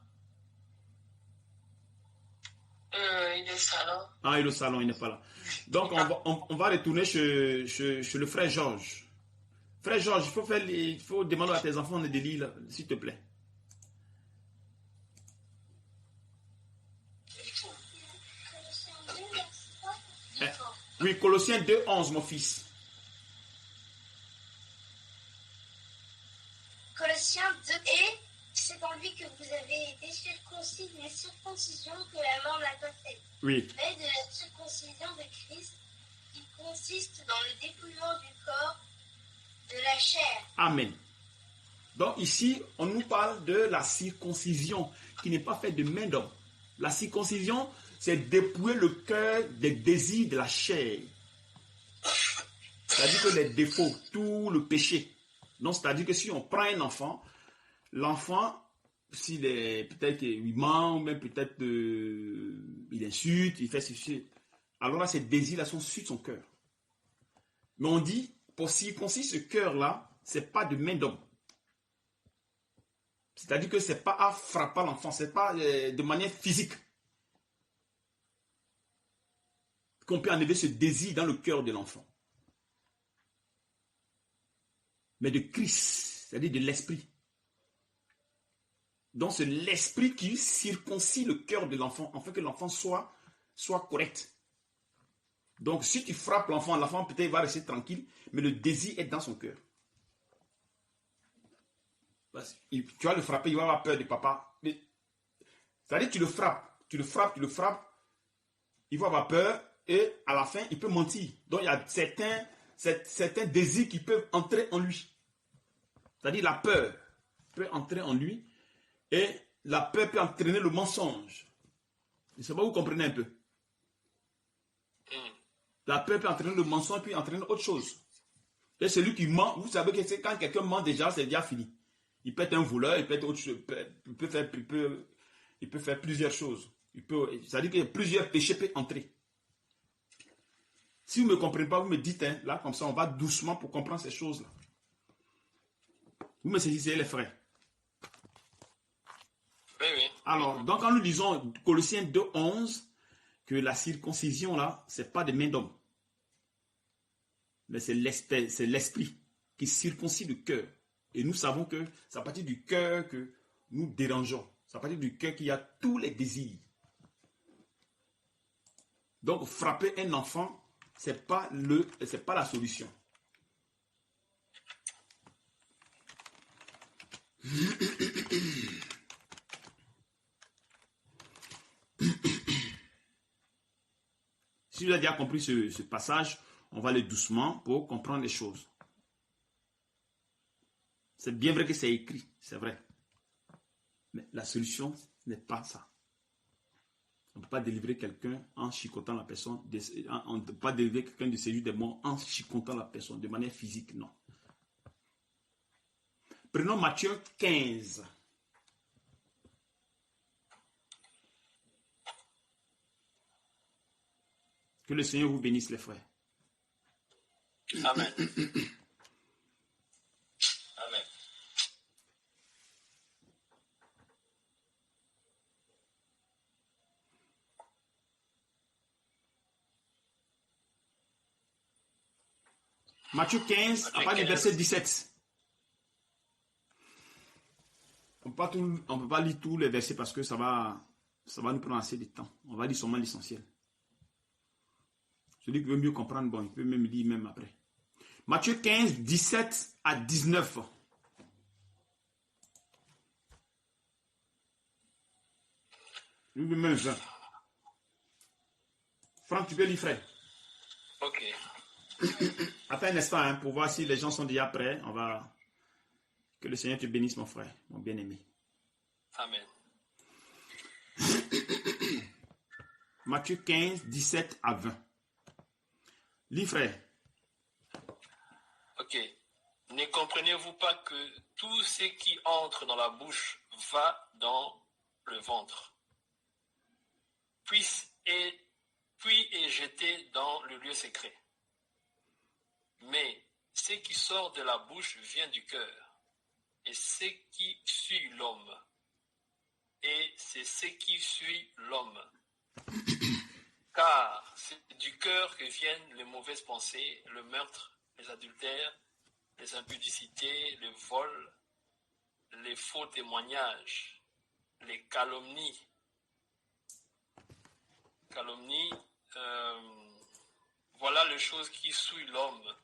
Speaker 3: Il est au salon.
Speaker 1: Ah, il est au salon, il n'est pas là. Donc on va retourner chez le frère Georges. Frère Georges, il faut demander à tes enfants de lire, s'il te plaît. Oui, Colossiens 2, 11, mon fils.
Speaker 6: Colossiens 2, et c'est en lui que vous avez été circoncis d'une circoncision que la mort n'a pas faite.
Speaker 1: Oui.
Speaker 6: Mais de la circoncision de Christ, qui consiste dans le dépouillement du corps de la chair.
Speaker 1: Amen. Donc ici, on nous parle de la circoncision qui n'est pas faite de main d'homme. La circoncision, c'est dépouiller le cœur des désirs de la chair. C'est-à-dire que les défauts, tout le péché. Donc, c'est-à-dire que si on prend un enfant, l'enfant, s'il est peut-être il ment, ou même peut-être il insulte, il fait ceci, alors là, ces désirs-là sont sur son cœur. Mais on dit, pour circoncire ce cœur-là, ce n'est pas de main d'homme. C'est-à-dire que ce n'est pas à frapper l'enfant, ce n'est pas de manière physique qu'on peut enlever ce désir dans le cœur de l'enfant. Mais de Christ, c'est-à-dire de l'esprit. Donc c'est l'esprit qui circoncit le cœur de l'enfant, afin que l'enfant soit correct. Donc si tu frappes l'enfant, l'enfant peut-être va rester tranquille, mais le désir est dans son cœur. Tu vas le frapper, il va avoir peur de papa. C'est-à-dire que tu le frappes, il va avoir peur et à la fin, il peut mentir. Donc il y a certains désirs qui peuvent entrer en lui. C'est-à-dire la peur peut entrer en lui Et la peur peut entraîner le mensonge. Je ne sais pas, vous comprenez un peu. La peur peut entraîner le mensonge, puis entraîner autre chose. Et celui qui ment, vous savez que quand quelqu'un ment déjà, c'est déjà fini. Il peut être un voleur, il peut être autre chose, il peut faire plusieurs choses. C'est-à-dire que plusieurs péchés peuvent entrer. Si vous ne me comprenez pas, vous me dites, hein, là, comme ça, on va doucement pour comprendre ces choses-là. Vous me saisissez, les frères.
Speaker 2: Oui, oui.
Speaker 1: Alors, donc, quand nous disons Colossiens 2:11, que la circoncision, là, ce n'est pas des mains d'homme. Mais c'est l'esprit qui circoncit le cœur. Et nous savons que c'est à partir du cœur que nous dérangeons. C'est à partir du cœur qu'il y a tous les désirs. Donc, frapper un enfant, ce n'est pas la solution. Si vous avez déjà compris ce passage, on va aller doucement pour comprendre les choses. C'est bien vrai que c'est écrit, c'est vrai. Mais la solution n'est pas ça. On ne peut pas délivrer quelqu'un en chicotant la personne. On ne peut pas délivrer quelqu'un de séduire des morts en chicotant la personne de manière physique, non. Prenons Matthieu 15. Que le Seigneur vous bénisse, les frères.
Speaker 2: Amen.
Speaker 4: Amen.
Speaker 1: Matthieu 15, à partir du verset 17. On ne peut pas lire tous les versets parce que ça va nous prendre assez de temps. On va lire seulement l'essentiel. Celui qui veut mieux comprendre, bon, il peut même lire même après. Matthieu 15, 17 à 19. Même 20. Franck, tu peux lire, frère.
Speaker 2: Ok.
Speaker 1: Attends un instant, hein, pour voir si les gens sont déjà prêts. On va... Que le Seigneur te bénisse, mon frère, mon bien-aimé.
Speaker 2: Amen.
Speaker 1: Matthieu 15, 17 à 20. Lis, frère.
Speaker 2: Ok. Ne comprenez-vous pas que tout ce qui entre dans la bouche va dans le ventre, puis est jeté dans le lieu secret. Mais ce qui sort de la bouche vient du cœur, et ce qui suit l'homme. Et c'est ce qui suit l'homme. Car c'est du cœur que viennent les mauvaises pensées, le meurtre, les adultères, les impudicités, le vol, les faux témoignages, les calomnies. Voilà les choses qui souillent l'homme.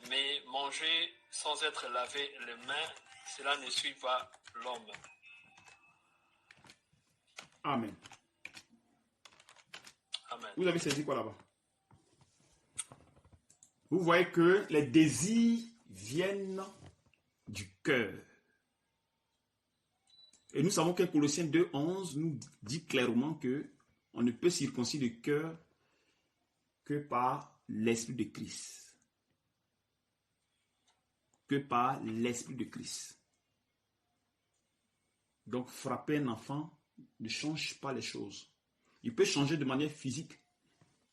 Speaker 2: Mais manger sans être lavé les mains, cela ne suit pas l'homme.
Speaker 1: Amen.
Speaker 2: Amen.
Speaker 1: Vous avez saisi quoi là-bas? Vous voyez que les désirs viennent du cœur. Et nous savons que Colossiens 2:11 nous dit clairement que on ne peut circoncire le cœur que par l'Esprit de Christ. Que par l'Esprit de Christ. Donc frapper un enfant ne change pas les choses. Il peut changer de manière physique,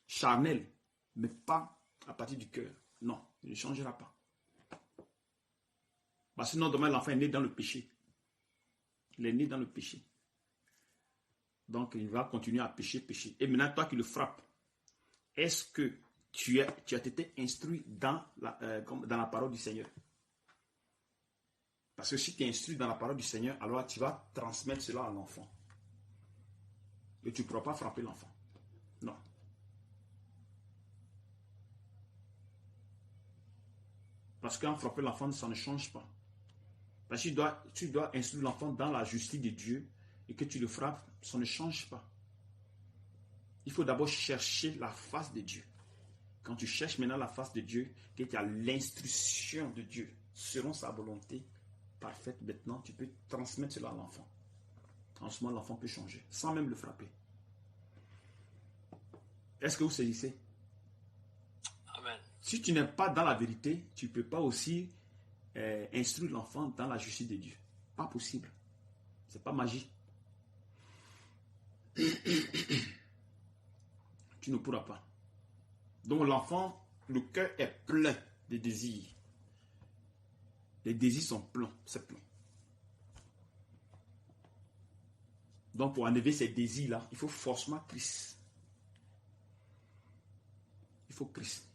Speaker 1: charnelle, mais pas à partir du cœur. Non, il ne changera pas. Parce que sinon, demain, l'enfant est né dans le péché. Il est né dans le péché. Donc, il va continuer à pécher. Et maintenant, toi qui le frappes, est-ce que tu as été instruit dans la parole du Seigneur? Parce que si tu es instruit dans la parole du Seigneur, alors tu vas transmettre cela à l'enfant. Et tu ne pourras pas frapper l'enfant. Non. Parce qu'en frapper l'enfant, ça ne change pas. Parce que tu dois instruire l'enfant dans la justice de Dieu et que tu le frappes, ça ne change pas. Il faut d'abord chercher la face de Dieu. Quand tu cherches maintenant la face de Dieu, que tu as l'instruction de Dieu selon sa volonté parfaite, maintenant tu peux transmettre cela à l'enfant. franchement, l'enfant peut changer, sans même le frapper. Est-ce que vous saisissez?
Speaker 2: Amen.
Speaker 1: Si tu n'es pas dans la vérité, tu ne peux pas aussi instruire l'enfant dans la justice de Dieu. Pas possible. Ce n'est pas magie. Tu ne pourras pas. Donc l'enfant, le cœur est plein de désirs. Les désirs sont pleins, c'est plein. Donc pour enlever ces désirs-là, il faut forcément Christ. Il faut Christ.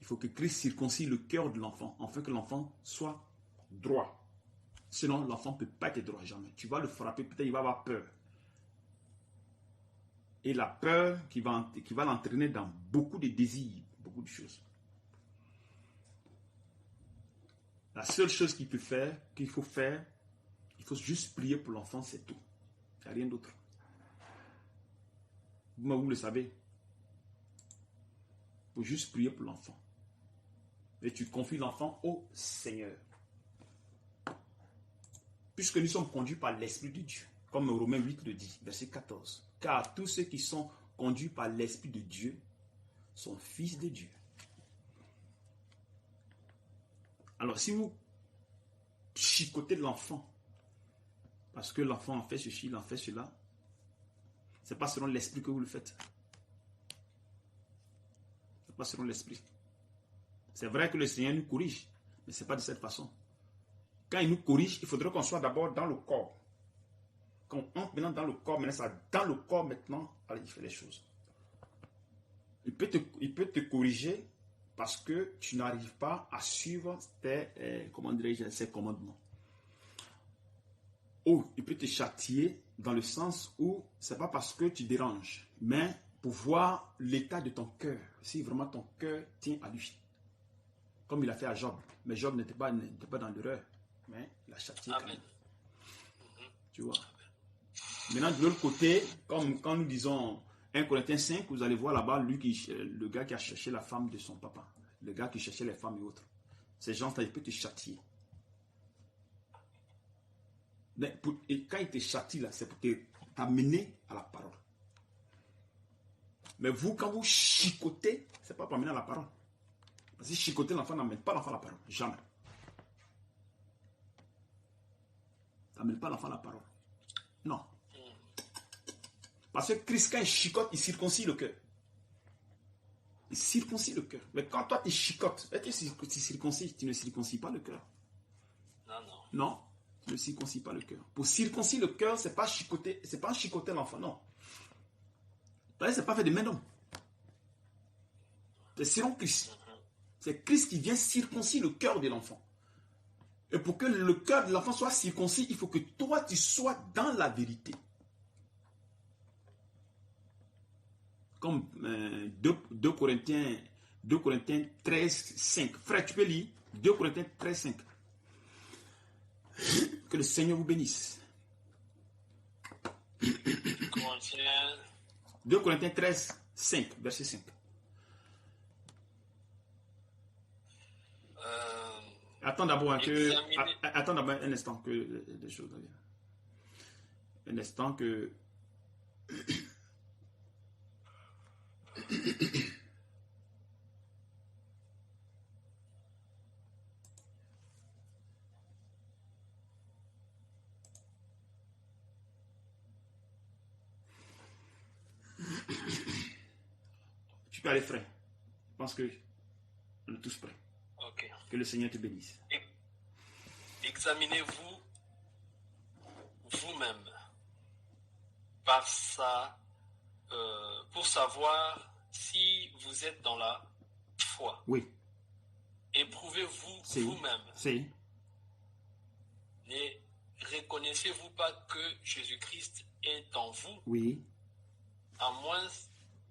Speaker 1: Il faut que Christ circoncie le cœur de l'enfant, afin que l'enfant soit droit. Sinon, l'enfant ne peut pas être droit jamais. Tu vas le frapper, peut-être il va avoir peur. Et la peur qui va l'entraîner dans beaucoup de désirs, beaucoup de choses. La seule chose qu'il faut faire, il faut juste prier pour l'enfant, c'est tout. Il n'y a rien d'autre. Vous le savez. Il faut juste prier pour l'enfant. Et tu confies l'enfant au Seigneur. Puisque nous sommes conduits par l'Esprit de Dieu. Comme Romains 8 le dit, verset 14. Car tous ceux qui sont conduits par l'Esprit de Dieu sont fils de Dieu. Alors si vous chicotez l'enfant, parce que l'enfant en fait ceci, il en fait cela, ce n'est pas selon l'Esprit que vous le faites. Ce n'est pas selon l'Esprit. C'est vrai que le Seigneur nous corrige, mais ce n'est pas de cette façon. Quand il nous corrige, il faudrait qu'on soit d'abord dans le corps. Quand on entre maintenant dans le corps, maintenant ça, dans le corps maintenant, allez, il fait les choses. Il peut te corriger parce que tu n'arrives pas à suivre ses commandements. Ou il peut te châtier dans le sens où ce n'est pas parce que tu déranges, mais pour voir l'état de ton cœur, si vraiment ton cœur tient à lui. Comme il a fait à Job. Mais Job n'était pas dans l'erreur, mais il a châtié quand même. Tu vois. Maintenant, de l'autre côté, comme quand nous disons 1 Corinthiens 5, vous allez voir là-bas, le gars qui a cherché la femme de son papa, le gars qui cherchait les femmes et autres. Ces gens-là, ils peuvent te châtier. Et quand il te châtie, là, c'est pour t'amener à la parole. Mais vous, quand vous chicotez, ce n'est pas pour amener à la parole. Parce que chicoter l'enfant n'amène pas l'enfant à la parole. Jamais. Ça n'amène pas l'enfant à la parole. Non. Parce que Christ, quand il chicote, il circoncie le cœur. Il circoncie le cœur. Mais quand toi, tu chicotes, tu circoncis, tu ne circoncis pas le cœur.
Speaker 2: Non, non.
Speaker 1: Non, tu ne circoncis pas le cœur. Pour circoncire le cœur, ce n'est pas chicoter, l'enfant, non. Ce n'est pas fait de main d'homme. C'est selon Christ. C'est Christ qui vient circoncire le cœur de l'enfant. Et pour que le cœur de l'enfant soit circoncis, il faut que toi, tu sois dans la vérité. Comme 2 Corinthiens 13, 5. Frère, tu peux lire 2 Corinthiens 13, 5. Que le Seigneur vous bénisse. 2 Corinthiens 13, 5, verset 5. Attends d'abord un instant que les choses reviennent. Un instant que... Tu peux aller, frère. Je pense que on est tous prêts.
Speaker 2: Ok.
Speaker 1: Que le Seigneur te bénisse.
Speaker 2: Examinez-vous vous-même pour savoir si vous êtes dans la foi.
Speaker 1: Oui.
Speaker 2: Éprouvez-vous vous-même.
Speaker 1: Si.
Speaker 2: Ne reconnaissez-vous pas que Jésus-Christ est en vous?
Speaker 1: Oui.
Speaker 2: À moins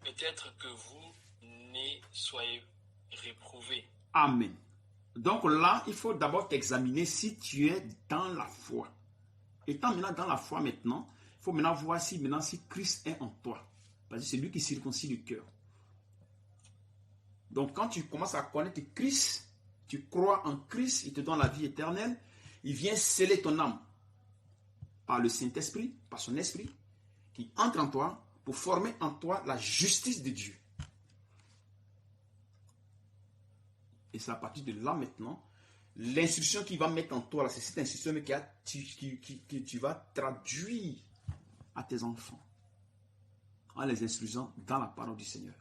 Speaker 2: peut-être que vous ne soyez réprouvé.
Speaker 1: Amen. Donc là, il faut d'abord t'examiner si tu es dans la foi. Étant maintenant dans la foi maintenant, il faut maintenant voir si Christ est en toi. Parce que c'est lui qui circoncie le cœur. Donc quand tu commences à connaître Christ, tu crois en Christ, il te donne la vie éternelle, il vient sceller ton âme. par le Saint-Esprit, par son esprit, qui entre en toi pour former en toi la justice de Dieu. Et c'est à partir de là maintenant, l'instruction qu'il va mettre en toi, c'est cette instruction que tu vas traduire à tes enfants, en les instruisant dans la parole du Seigneur.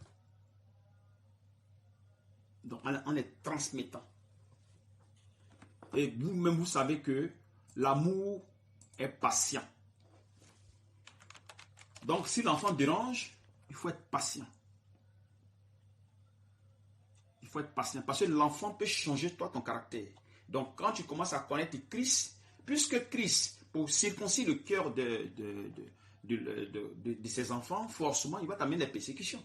Speaker 1: Donc en les transmettant. Et vous-même, vous savez que l'amour est patient. Donc, si l'enfant dérange, il faut être patient. Il faut être patient. Parce que l'enfant peut changer toi, ton caractère. Donc, quand tu commences à connaître Christ, puisque Christ, pour circoncire le cœur de ses enfants, forcément, il va t'amener des persécutions.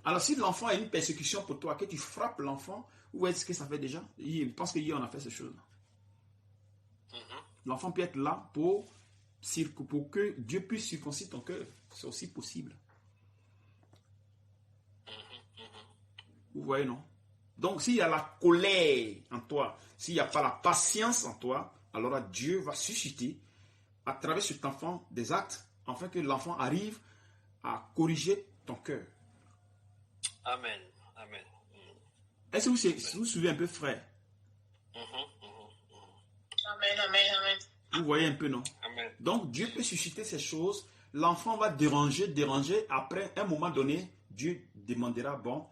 Speaker 1: Alors, si l'enfant a une persécution pour toi, que tu frappes l'enfant, où est-ce que ça fait déjà? Je pense qu'hier, on a fait ces choses-là. L'enfant peut être là pour que Dieu puisse circoncire ton cœur. C'est aussi possible. Vous voyez, non? Donc, s'il y a la colère en toi, s'il n'y a pas la patience en toi, alors là, Dieu va susciter, à travers cet enfant, des actes, afin que l'enfant arrive à corriger ton cœur.
Speaker 2: Amen. Amen.
Speaker 1: Est-ce que vous suivez un peu, frère?
Speaker 3: Amen, amen, amen.
Speaker 1: Vous voyez un peu, non?
Speaker 2: Amen.
Speaker 1: Donc, Dieu peut susciter ces choses. L'enfant va déranger. Après, un moment donné, Dieu demandera, bon,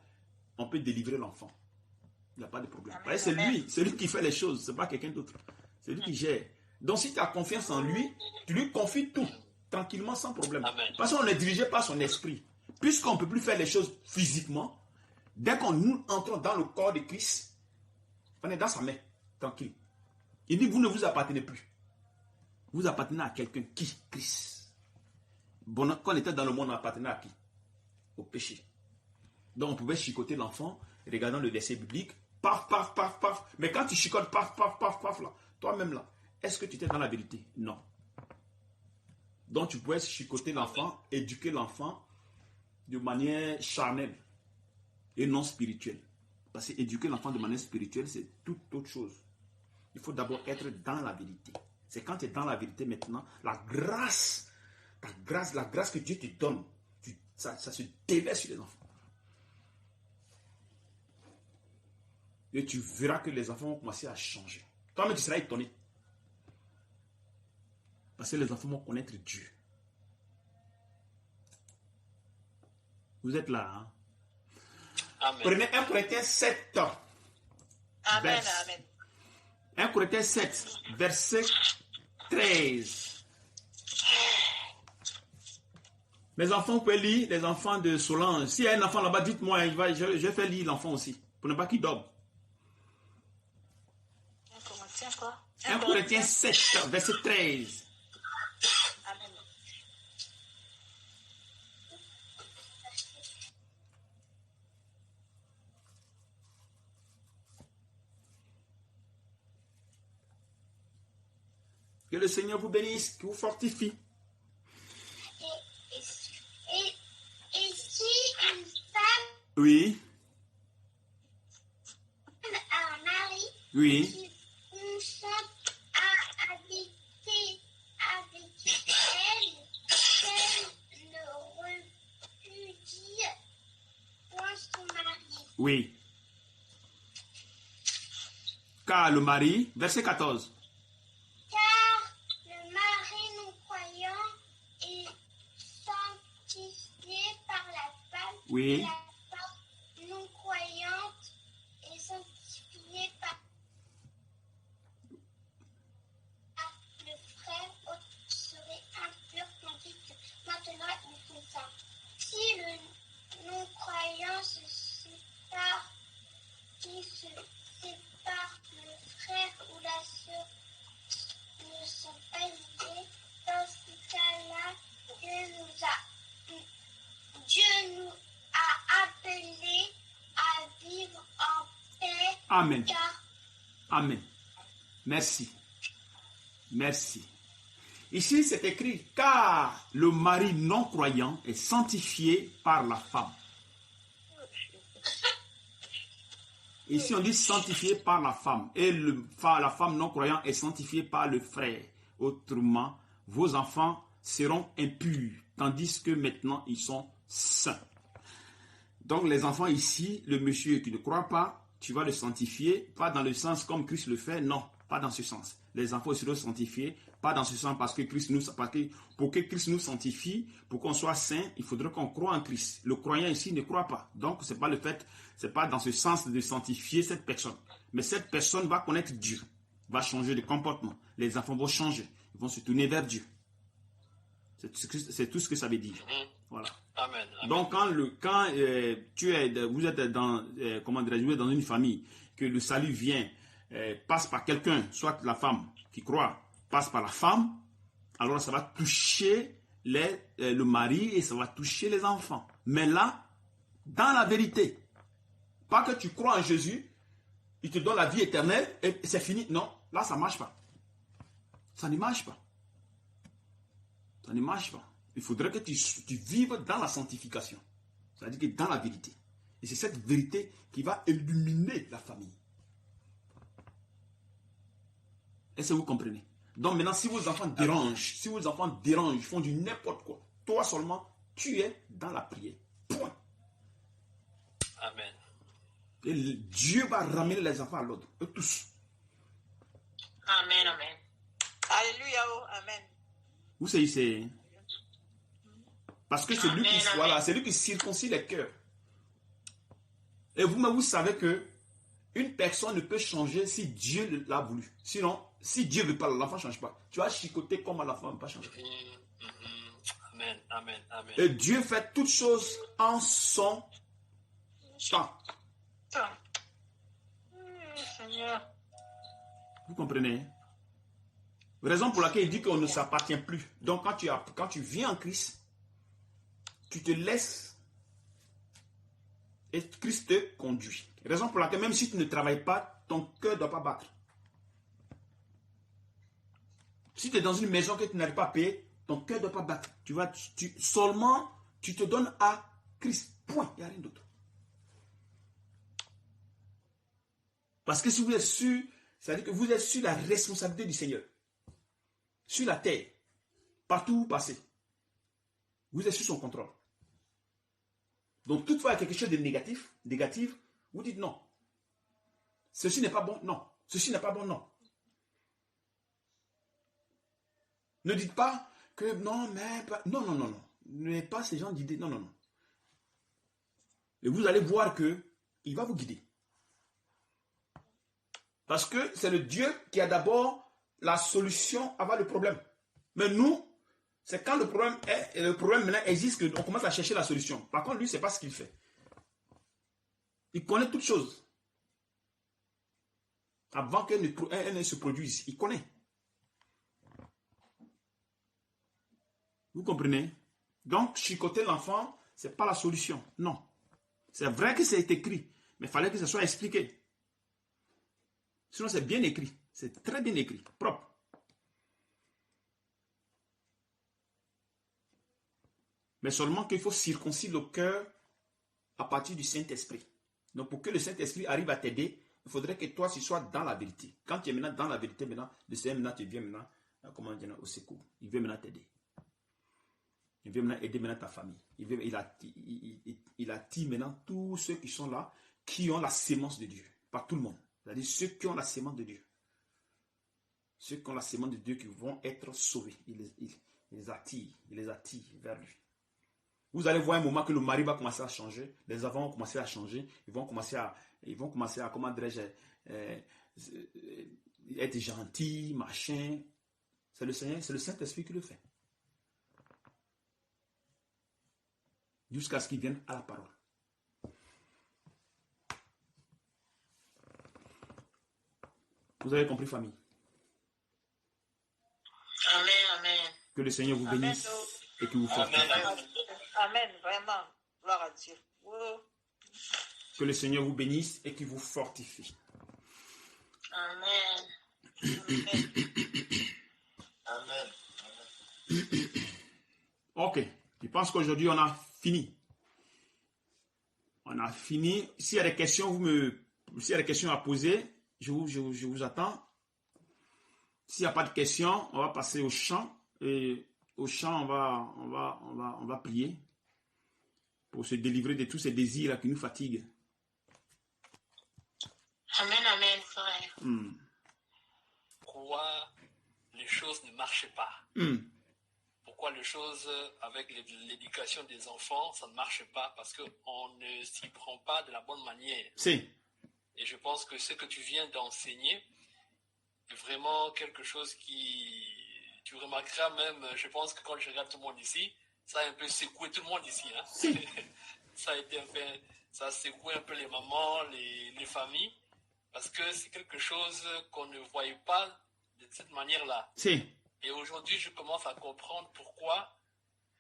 Speaker 1: on peut délivrer l'enfant. Il n'y a pas de problème.
Speaker 3: Amen,
Speaker 1: c'est lui qui fait les choses. Ce n'est pas quelqu'un d'autre. C'est lui qui gère. Donc, si tu as confiance en lui, tu lui confies tout, tranquillement, sans problème.
Speaker 2: Amen.
Speaker 1: Parce qu'on est dirigé par son esprit. Puisqu'on ne peut plus faire les choses physiquement, dès qu'on nous entrons dans le corps de Christ, on est dans sa main, tranquille. Il dit, vous ne vous appartenez plus. Vous appartenez à quelqu'un qui? Christ. Bon, quand on était dans le monde, on appartenait à qui? Au péché. Donc on pouvait chicoter l'enfant, regardant le verset biblique, paf, paf, paf, paf. Mais quand tu chicotes, paf, paf, paf, paf, là, toi-même là, est-ce que tu étais dans la vérité? Non. Donc tu pouvais chicoter l'enfant, éduquer l'enfant de manière charnelle et non spirituelle. Parce que éduquer l'enfant de manière spirituelle, c'est toute autre chose. Il faut d'abord être dans la vérité. C'est quand tu es dans la vérité maintenant, la grâce que Dieu te donne, ça se déverse sur les enfants. Et tu verras que les enfants vont commencer à changer. Toi-même, tu seras étonné. Parce que les enfants vont connaître Dieu. Vous êtes là, hein?
Speaker 2: Amen.
Speaker 1: Prenez 1 Corinthiens 7.
Speaker 5: Amen, amen.
Speaker 1: 1 Corinthiens 7, verset 13. Mes enfants, vous pouvez lire, les enfants de Solange. S'il y a un enfant là-bas, dites-moi, je vais lire l'enfant aussi, pour ne pas qu'il dorme. 1 Corinthiens 7, verset 13.
Speaker 5: Amen.
Speaker 1: Que le Seigneur vous bénisse, qu'il vous fortifie.
Speaker 6: Et si une femme
Speaker 1: Oui,
Speaker 6: a un mari
Speaker 1: oui.
Speaker 6: qui consent à habiter avec elle, qu'elle ne repudie point son mari.
Speaker 1: Oui. Car le mari, verset 14.
Speaker 6: Car le mari non-croyant est sanctifié par la femme,
Speaker 1: Oui.
Speaker 6: et la femme non-croyante est sanctifiée par le frère, autre serait impur tandis que maintenant ils sont saints. Si le non-croyant se sépare, qui se sépare, le frère ou la sœur ne sont pas liés, dans ce cas-là, Dieu nous a appelés à vivre en paix.
Speaker 1: Amen.
Speaker 6: Car
Speaker 1: Amen. Merci. Merci. Ici, c'est écrit, car le mari non-croyant est sanctifié par la femme. Ici, on dit sanctifié par la femme. Et la femme non-croyante est sanctifiée par le frère Autrement, vos enfants seront impurs, tandis que maintenant, ils sont saints. Donc, les enfants ici, le monsieur qui ne croit pas, tu vas le sanctifier, pas dans le sens comme Christ le fait, non, pas dans ce sens. Les enfants seront sanctifiés, pas dans ce sens parce que pour que Christ nous sanctifie, pour qu'on soit saint, il faudrait qu'on croie en Christ. Le croyant ici ne croit pas. Donc, c'est pas dans ce sens de sanctifier cette personne. Mais cette personne va connaître Dieu, va changer de comportement. Les enfants vont changer, ils vont se tourner vers Dieu. C'est tout ce que ça veut dire. Voilà.
Speaker 2: Amen. Amen.
Speaker 1: Donc, quand vous êtes dans une famille, que le salut vient, passe par quelqu'un, soit la femme qui croit, passe par la femme, alors ça va toucher le mari et ça va toucher les enfants. Mais là, dans la vérité, pas que tu crois en Jésus, il te donne la vie éternelle et c'est fini. Non, là, ça ne marche pas. Ça ne marche pas. Ça ne marche pas. Il faudrait que tu vives dans la sanctification. C'est-à-dire que dans la vérité. Et c'est cette vérité qui va illuminer la famille. Est-ce que vous comprenez? Donc maintenant, si vos enfants dérangent, font du n'importe quoi, toi seulement, tu es dans la prière. Point.
Speaker 2: Amen.
Speaker 1: Et Dieu va ramener les enfants à l'ordre. Eux tous.
Speaker 3: Amen, amen.
Speaker 5: Alléluia, oh, amen.
Speaker 1: Vous savez, parce que c'est lui qui soit
Speaker 3: Amen.
Speaker 1: là, c'est lui qui circoncis les cœurs. Et vous-même, vous savez que une personne ne peut changer si Dieu l'a voulu. Sinon, si Dieu ne veut pas, l'enfant ne change pas. Tu vas chicoter comme l'enfant ne va pas changer.
Speaker 2: Amen, amen, amen.
Speaker 1: Et Dieu fait toutes choses en son temps.
Speaker 3: Seigneur.
Speaker 1: Vous comprenez? Raison pour laquelle il dit qu'on ne s'appartient plus. Donc, quand tu viens en Christ, tu te laisses et Christ te conduit. Raison pour laquelle même si tu ne travailles pas, ton cœur ne doit pas battre. Si tu es dans une maison que tu n'arrives pas à payer, ton cœur ne doit pas battre. Seulement, tu te donnes à Christ. Point. Il n'y a rien d'autre. Parce que si vous êtes sûr, c'est-à-dire que vous êtes sur la responsabilité du Seigneur. Sur la terre, partout où vous passez, vous êtes sous son contrôle. Donc, toutefois, il y a quelque chose de négatif, vous dites non. Ceci n'est pas bon, non. Ceci n'est pas bon, non. Ne dites pas que non, mais pas. Non, non, non, non. Ne pas ces gens d'idées. Non, non, non. Et vous allez voir que il va vous guider. Parce que c'est le Dieu qui a d'abord la solution avant le problème. Mais nous, c'est quand le problème maintenant existe qu'on commence à chercher la solution. Par contre, lui, ce n'est pas ce qu'il fait. Il connaît toutes choses. Avant qu'elle ne se produise, il connaît. Vous comprenez? Donc, chicoter l'enfant, ce n'est pas la solution. Non. C'est vrai que c'est écrit, mais il fallait que ce soit expliqué. Sinon, c'est bien écrit. C'est très bien écrit, propre. Mais seulement qu'il faut circoncire le cœur à partir du Saint-Esprit. Donc, pour que le Saint-Esprit arrive à t'aider, il faudrait que toi, tu sois dans la vérité. Quand tu es maintenant dans la vérité, maintenant, le Seigneur, maintenant, tu viens maintenant, comment dire, au secours. Il veut maintenant t'aider. Il veut maintenant aider maintenant ta famille. Il attire maintenant tous ceux qui sont là, qui ont la sémence de Dieu. Pas tout le monde. C'est-à-dire ceux qui ont la sémence de Dieu. Ceux qui ont la sémence de Dieu qui vont être sauvés. Il les attire vers lui. Vous allez voir un moment que le mari va commencer à changer, les enfants vont commencer à changer, ils vont commencer à comment dirais-je, être gentils, machin. C'est le Seigneur, c'est le Saint-Esprit qui le fait. Jusqu'à ce qu'ils viennent à la parole. Vous avez compris, famille?
Speaker 3: Amen, amen.
Speaker 1: Que le Seigneur vous bénisse et que vous fortifie.
Speaker 5: Amen, vraiment. Gloire à Dieu. Oh.
Speaker 1: Que le Seigneur vous bénisse et qu'il vous fortifie.
Speaker 3: Amen.
Speaker 4: Amen.
Speaker 1: Ok. Je pense qu'aujourd'hui, on a fini. On a fini. S'il y a des questions, s'il y a des questions à poser, je vous attends. S'il n'y a pas de questions, on va passer au chant. Et au chant, on va prier pour se délivrer de tous ces désirs là qui nous fatiguent.
Speaker 3: Amen, amen, frère.
Speaker 2: Pourquoi les choses ne marchent pas? Pourquoi les choses avec l'éducation des enfants, ça ne marche pas? Parce qu'on ne s'y prend pas de la bonne manière.
Speaker 1: Si.
Speaker 2: Et je pense que ce que tu viens d'enseigner est vraiment quelque chose qui... Tu remarqueras même, je pense que quand je regarde tout le monde ici, ça a un peu secoué tout le monde ici. Hein?
Speaker 1: Si.
Speaker 2: Ça a secoué un peu les mamans, les familles, parce que c'est quelque chose qu'on ne voyait pas de cette manière-là.
Speaker 1: Si.
Speaker 2: Et aujourd'hui, je commence à comprendre pourquoi,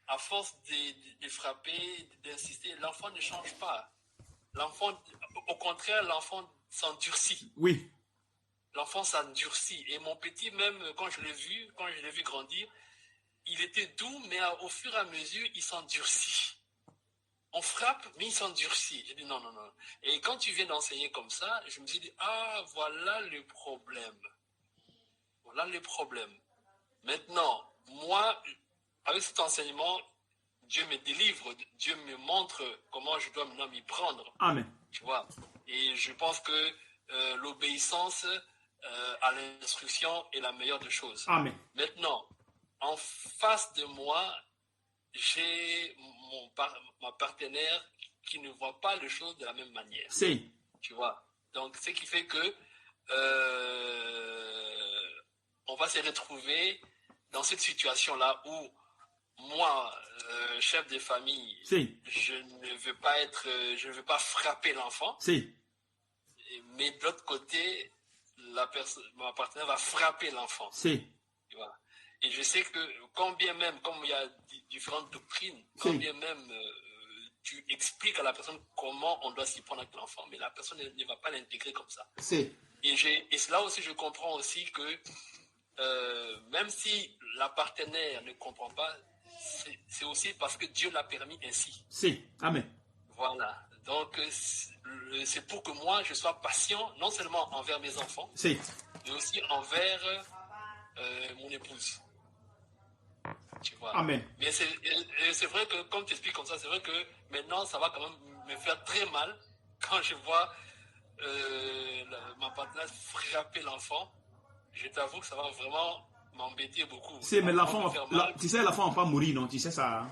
Speaker 2: à force de frapper, d'insister, l'enfant ne change pas. L'enfant, au contraire, l'enfant s'endurcit.
Speaker 1: Oui.
Speaker 2: L'enfant s'endurcit. Et mon petit, même quand je l'ai vu grandir, il était doux, mais au fur et à mesure, il s'endurcit. On frappe, mais il s'endurcit. J'ai dit non, non, non. Et quand tu viens d'enseigner comme ça, je me suis dit, ah, voilà le problème. Voilà le problème. Maintenant, moi, avec cet enseignement, Dieu me délivre, Dieu me montre comment je dois maintenant m'y prendre.
Speaker 1: Amen.
Speaker 2: Tu vois. Et je pense que l'obéissance à l'instruction est la meilleure des choses.
Speaker 1: Amen.
Speaker 2: Maintenant, en face de moi, j'ai ma partenaire qui ne voit pas les choses de la même manière.
Speaker 1: Si.
Speaker 2: Tu vois. Donc, ce qui fait que on va se retrouver dans cette situation-là où moi, chef de famille,
Speaker 1: si.
Speaker 2: je ne veux pas frapper l'enfant.
Speaker 1: Si.
Speaker 2: Mais de l'autre côté, ma partenaire va frapper l'enfant.
Speaker 1: Si.
Speaker 2: Tu vois. Et je sais que quand bien même, comme il y a différentes doctrines,
Speaker 1: Si.
Speaker 2: quand bien même tu expliques à la personne comment on doit s'y prendre avec l'enfant, mais la personne ne va pas l'intégrer comme ça.
Speaker 1: Si.
Speaker 2: Et là aussi, je comprends aussi que même si la partenaire ne comprend pas, c'est aussi parce que Dieu l'a permis ainsi.
Speaker 1: Si. Amen.
Speaker 2: Voilà. Donc, c'est pour que moi, je sois patient, non seulement envers mes enfants,
Speaker 1: Si.
Speaker 2: mais aussi envers mon épouse. Tu vois.
Speaker 1: Amen.
Speaker 2: Mais c'est vrai que, comme tu expliques comme ça, c'est vrai que maintenant, ça va quand même me faire très mal quand je vois ma partenaire frapper l'enfant. Je t'avoue que ça va vraiment m'embêter beaucoup.
Speaker 1: Si, mais l'enfant, tu sais, l'enfant va pas mourir, non? Tu sais ça? Hein?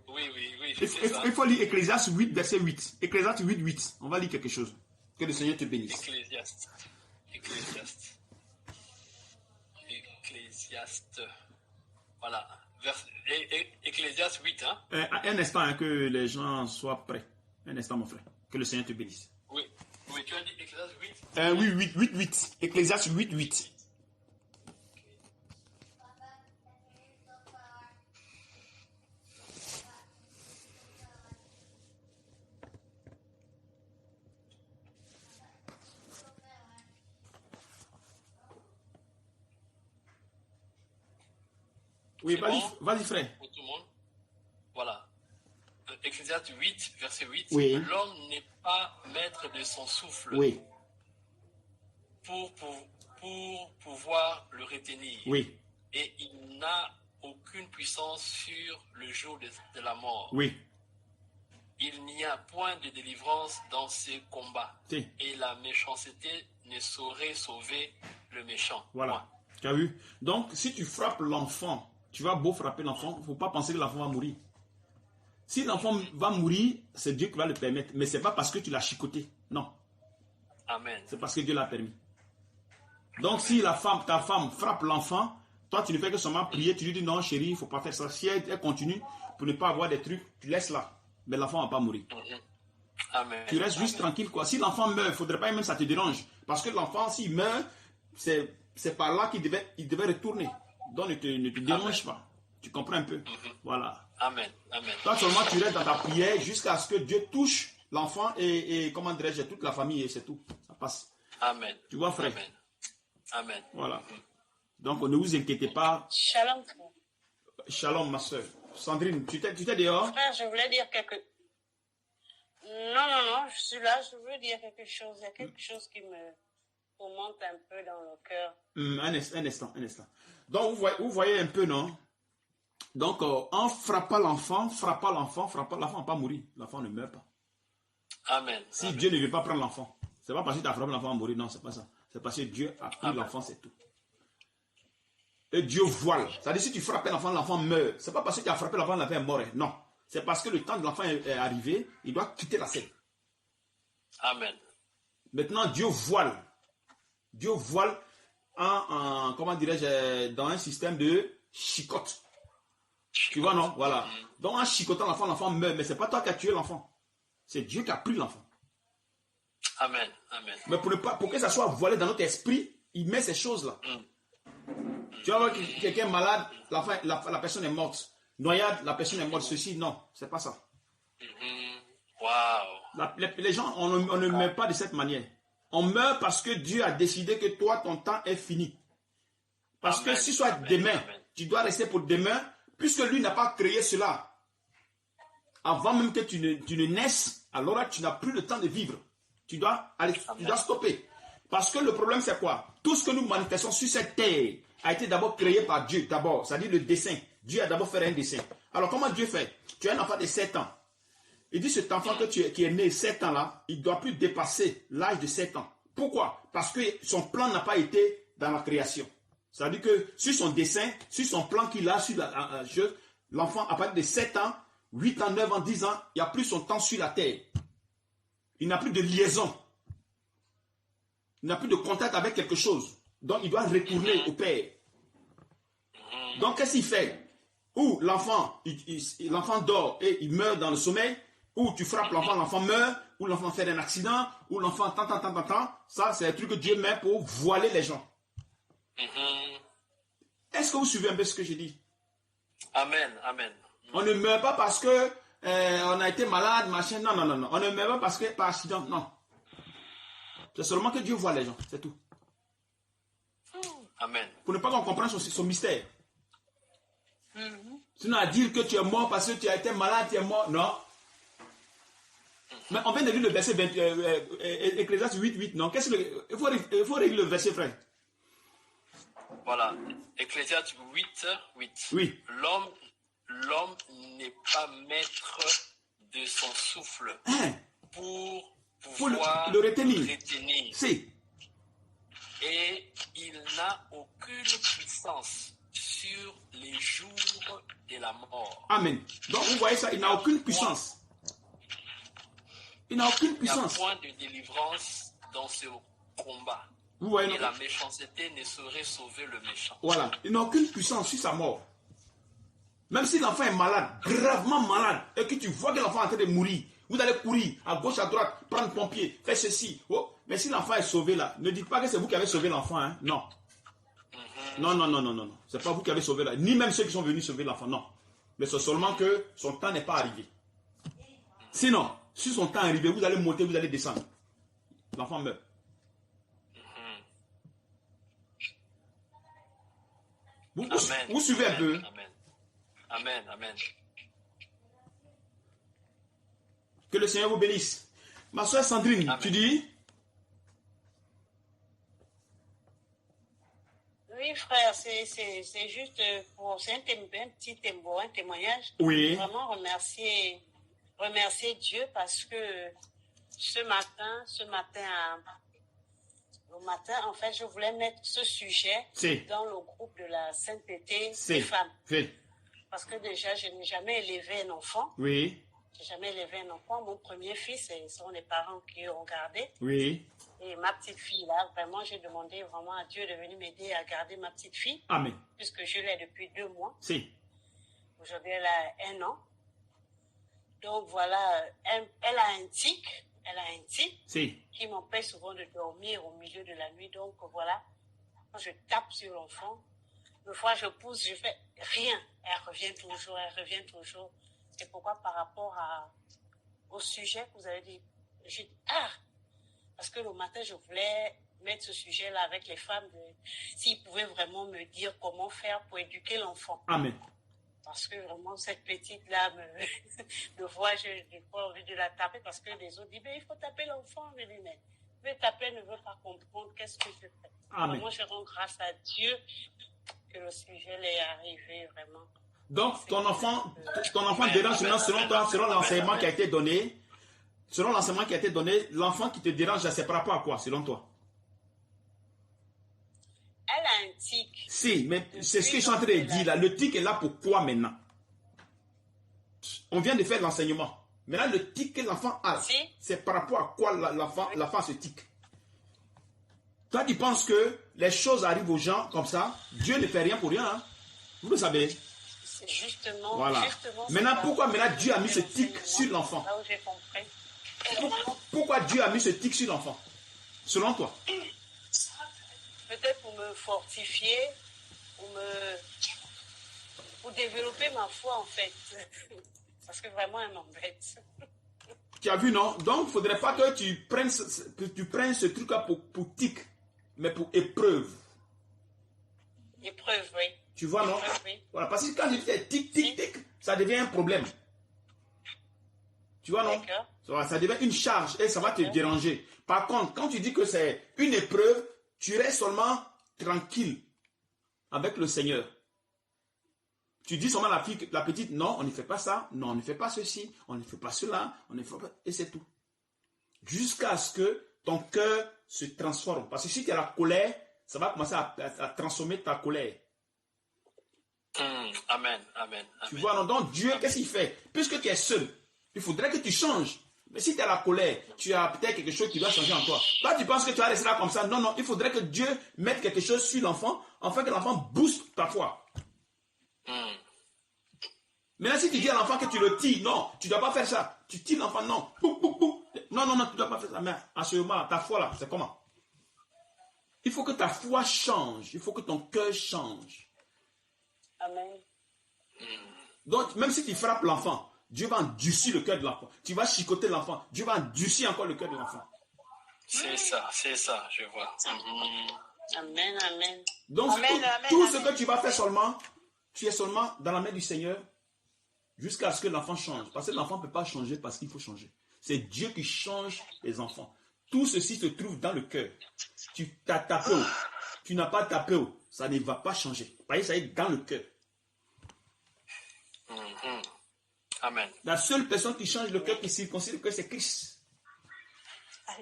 Speaker 2: Oui, je sais ça.
Speaker 1: Il faut lire Ecclésiaste 8, verset 8. Ecclésiaste 8, 8. On va lire quelque chose. Que le Seigneur te bénisse.
Speaker 2: Ecclésiaste. Voilà. Ecclésiaste 8, hein?
Speaker 1: Un instant, hein, que les gens soient prêts. Un instant, mon frère. Que le Seigneur te bénisse.
Speaker 2: Oui, tu as dit Ecclésiaste 8?
Speaker 1: Oui, 8. Ecclésiaste 8, 8. Oui, vas-y, frère.
Speaker 2: Pour tout le monde. Voilà. Ecclésiaste 8, verset 8.
Speaker 1: Oui.
Speaker 2: L'homme n'est pas maître de son souffle.
Speaker 1: Oui.
Speaker 2: Pour pouvoir le retenir.
Speaker 1: Oui.
Speaker 2: Et il n'a aucune puissance sur le jour de la mort.
Speaker 1: Oui.
Speaker 2: Il n'y a point de délivrance dans ces combats.
Speaker 1: Si.
Speaker 2: Et la méchanceté ne saurait sauver le méchant.
Speaker 1: Voilà. Tu as vu? Donc, si tu frappes l'enfant, tu vas beau frapper l'enfant, il ne faut pas penser que l'enfant va mourir. Si l'enfant va mourir, c'est Dieu qui va le permettre. Mais ce n'est pas parce que tu l'as chicoté. Non.
Speaker 2: Amen.
Speaker 1: C'est parce que Dieu l'a permis. Donc, si ta femme frappe l'enfant, toi, tu ne fais que seulement prier, tu lui dis non, chérie, il ne faut pas faire ça. Si elle continue, pour ne pas avoir des trucs, tu laisses là. Mais l'enfant ne va pas mourir.
Speaker 2: Amen.
Speaker 1: Tu restes juste tranquille, quoi. Si l'enfant meurt, il ne faudrait pas même que ça te dérange. Parce que l'enfant, s'il meurt, c'est par là qu'il devait retourner. Donc, ne te dérange pas. Tu comprends un peu? Voilà.
Speaker 2: Amen.
Speaker 1: Toi seulement, tu restes dans ta prière jusqu'à ce que Dieu touche l'enfant et comment dirais-je, toute la famille et c'est tout. Ça passe.
Speaker 2: Amen.
Speaker 1: Tu vois, frère?
Speaker 2: Amen.
Speaker 1: Voilà. Donc, ne vous inquiétez pas.
Speaker 3: Shalom, frère.
Speaker 1: Shalom, ma soeur. Sandrine, tu t'es dehors?
Speaker 3: Frère, je voulais dire quelque... Non, je suis là, je veux dire quelque chose. Il y a quelque chose qui me
Speaker 5: monte un peu dans le cœur.
Speaker 1: Un instant. Donc, vous voyez un peu, non? Donc, en frappant l'enfant va pas mourir. L'enfant ne meurt pas.
Speaker 2: Amen.
Speaker 1: Si
Speaker 2: Amen.
Speaker 1: Dieu ne veut pas prendre l'enfant, c'est pas parce que tu as frappé l'enfant à mourir. Non, c'est pas ça. C'est parce que Dieu a pris l'enfant, c'est tout. Et Dieu voile. C'est-à-dire, si tu frappes l'enfant meurt. C'est pas parce que tu as frappé l'enfant est mort. Non. C'est parce que le temps de l'enfant est arrivé, il doit quitter la scène.
Speaker 2: Amen.
Speaker 1: Maintenant, Dieu voile. Dieu voile comment dirais-je, dans un système de chicote. Tu vois, non? Voilà. Donc, en chicotant l'enfant meurt. Mais ce n'est pas toi qui as tué l'enfant. C'est Dieu qui a pris l'enfant.
Speaker 2: Amen. Amen.
Speaker 1: Mais pour que ça soit voilé dans notre esprit, il met ces choses-là. Tu vas voir quelqu'un malade, la personne est morte. Noyade, la personne est morte. Ceci, non. C'est pas ça.
Speaker 2: Wow.
Speaker 1: Les gens, on ne meurt pas de cette manière. On meurt parce que Dieu a décidé que toi, ton temps est fini. Parce que si soit demain, tu dois rester pour demain, puisque lui n'a pas créé cela. Avant même que tu ne naisses, alors là, tu n'as plus le temps de vivre. Tu dois stopper. Parce que le problème, c'est quoi? Tout ce que nous manifestons sur cette terre a été d'abord créé par Dieu, d'abord. C'est-à-dire le dessin. Dieu a d'abord fait un dessin. Alors, comment Dieu fait? Tu as un enfant de 7 ans. Il dit, cet enfant qui est né 7 ans là, il ne doit plus dépasser l'âge de 7 ans. Pourquoi? Parce que son plan n'a pas été dans la création. C'est-à-dire que sur son dessin, sur son plan qu'il a, sur l'enfant, à partir de 7 ans, 8 ans, 9 ans, 10 ans, il n'y a plus son temps sur la terre. Il n'a plus de liaison. Il n'a plus de contact avec quelque chose. Donc, il doit retourner au Père. Donc, qu'est-ce qu'il fait? Ou l'enfant dort et il meurt dans le sommeil, ou tu frappes l'enfant meurt, ou l'enfant fait un accident, ou l'enfant tant. Ça, c'est un truc que Dieu met pour voiler les gens. Est-ce que vous suivez un peu ce que je dis?
Speaker 2: Amen. Amen.
Speaker 1: On ne meurt pas parce que on a été malade, machin. Non. On ne meurt pas parce que par accident. Non. C'est seulement que Dieu voit les gens. C'est tout.
Speaker 2: Amen.
Speaker 1: Pour ne pas qu'on comprenne son mystère. Sinon, à dire que tu es mort parce que tu as été malade, tu es mort. Non. Mais on vient de lire le verset Ecclésiaste 8, non? Il faut relire le verset, frère.
Speaker 2: Voilà. Ecclésiaste 8.
Speaker 1: Oui.
Speaker 2: L'homme n'est pas maître de son souffle pour pouvoir
Speaker 1: le retenir. Si.
Speaker 2: Et il n'a aucune puissance sur les jours de la mort.
Speaker 1: Amen. Donc vous voyez ça, il n'a aucune puissance. Il n'a aucune puissance.
Speaker 2: Il n'y a point de délivrance dans ce combat.
Speaker 1: Vous voyez,
Speaker 2: et la méchanceté ne saurait sauver le méchant.
Speaker 1: Voilà, il n'a aucune puissance sur sa mort. Même si l'enfant est malade, gravement malade, et que tu vois que l'enfant est en train de mourir, vous allez courir à gauche, à droite, prendre pompier, faire ceci. Oh. Mais si l'enfant est sauvé là, ne dites pas que c'est vous qui avez sauvé l'enfant. Hein? Non. Non. C'est pas vous qui avez sauvé là. Ni même ceux qui sont venus sauver l'enfant. Non. Mais c'est seulement que son temps n'est pas arrivé. Sinon, si son temps est arrivé, vous allez monter, vous allez descendre. L'enfant meurt. Vous suivez un peu.
Speaker 2: Amen.
Speaker 1: Que le Seigneur vous bénisse. Ma soeur Sandrine, tu dis?
Speaker 5: Oui, frère, c'est juste pour un petit témoignage.
Speaker 1: Oui.
Speaker 5: Vraiment remercier Dieu parce que ce matin, en fait, je voulais mettre ce sujet dans le groupe de la sainteté des femmes. Parce que déjà, je n'ai jamais élevé un enfant.
Speaker 1: Oui.
Speaker 5: Je n'ai jamais élevé un enfant. Mon premier fils, ce sont les parents qui ont gardé.
Speaker 1: Oui.
Speaker 5: Et ma petite fille, là, vraiment, j'ai demandé vraiment à Dieu de venir m'aider à garder ma petite fille.
Speaker 1: Amen.
Speaker 5: Puisque je l'ai depuis 2 mois.
Speaker 1: Si.
Speaker 5: Aujourd'hui, elle a 1 an. Donc, voilà, elle a un tic. Qui m'empêche souvent de dormir au milieu de la nuit. Donc, voilà, quand je tape sur l'enfant, une fois je pousse, je fais rien. Elle revient toujours. C'est pourquoi par rapport au sujet que vous avez dit, parce que le matin, je voulais mettre ce sujet-là avec les femmes, s'ils pouvaient vraiment me dire comment faire pour éduquer l'enfant.
Speaker 1: Amen.
Speaker 5: Parce que vraiment, cette petite-là, de fois, j'ai pas envie de la taper parce que les autres disent, mais il faut taper l'enfant. Je dis, mais
Speaker 7: peut t'appeler, ne veut pas comprendre, qu'est-ce que je fais?
Speaker 1: Amen.
Speaker 7: Moi, je rends grâce à Dieu que le sujet l'est arrivé vraiment.
Speaker 1: Donc, ton enfant dérange maintenant selon toi, selon l'enseignement qui a été donné. Selon l'enseignement qui a été donné, l'enfant qui te dérange, c'est par rapport à quoi, selon toi?
Speaker 7: Elle a un tic.
Speaker 1: Si, mais c'est ce que je suis en train de dire là. Le tic est là pour quoi maintenant? On vient de faire l'enseignement. Maintenant, le tic que l'enfant a, c'est par rapport à quoi l'enfant se tique. Toi, tu penses que les choses arrivent aux gens comme ça. Dieu ne fait rien pour rien. Hein? Vous le savez.
Speaker 7: C'est justement.
Speaker 1: Voilà. Maintenant, pourquoi maintenant Dieu a mis ce tic sur l'enfant?
Speaker 7: Là où j'ai compris.
Speaker 1: Pourquoi Dieu a mis ce tic sur l'enfant? Selon toi?
Speaker 7: Peut-être pour me fortifier, pour développer ma foi en fait. Parce que vraiment, elle m'embête.
Speaker 1: Tu as vu, non? Donc, il ne faudrait pas que tu prennes ce truc-là pour tic, mais pour épreuve.
Speaker 7: Épreuve, oui.
Speaker 1: Tu vois, non?
Speaker 7: Oui.
Speaker 1: Voilà, parce que quand je dis tic, tic, tic, ça devient un problème. Tu vois, non? Ça devient une charge et ça va te déranger. Par contre, quand tu dis que c'est une épreuve, tu restes seulement tranquille avec le Seigneur. Tu dis seulement à la petite, non, on ne fait pas ça, non, on ne fait pas ceci, on ne fait pas cela, on ne fait pas... Et c'est tout. Jusqu'à ce que ton cœur se transforme. Parce que si tu as la colère, ça va commencer à transformer ta colère.
Speaker 2: Amen, amen.
Speaker 1: Tu vois, non? Donc Dieu, qu'est-ce qu'il fait? Puisque tu es seul, il faudrait que tu changes. Mais si tu as la colère, tu as peut-être quelque chose qui doit changer en toi. Toi, tu penses que tu vas rester là comme ça. Non, non, il faudrait que Dieu mette quelque chose sur l'enfant, afin que l'enfant booste ta foi. Maintenant, si tu dis à l'enfant que tu le tires, non, tu ne dois pas faire ça. Tu tires l'enfant, non. Pou, pou, pou. Non, non, non, tu ne dois pas faire ça. Mais à ce moment, ta foi là, c'est comment? Il faut que ta foi change. Il faut que ton cœur change.
Speaker 7: Amen.
Speaker 1: Donc, même si tu frappes l'enfant, Dieu va endurcir le cœur de l'enfant. Tu vas chicoter l'enfant. Dieu va endurcir encore le cœur de l'enfant.
Speaker 2: C'est ça, je vois.
Speaker 7: Amen, amen.
Speaker 1: Donc, tout ce que tu vas faire seulement, tu es seulement dans la main du Seigneur jusqu'à ce que l'enfant change. Parce que l'enfant ne peut pas changer parce qu'il faut changer. C'est Dieu qui change les enfants. Tout ceci se trouve dans le cœur. Tu t'as tapé haut. Tu n'as pas tapé haut. Ça ne va pas changer. Parce que ça est dans le cœur.
Speaker 2: Amen.
Speaker 1: La seule personne qui change le cœur, qui circoncise le cœur, c'est Christ.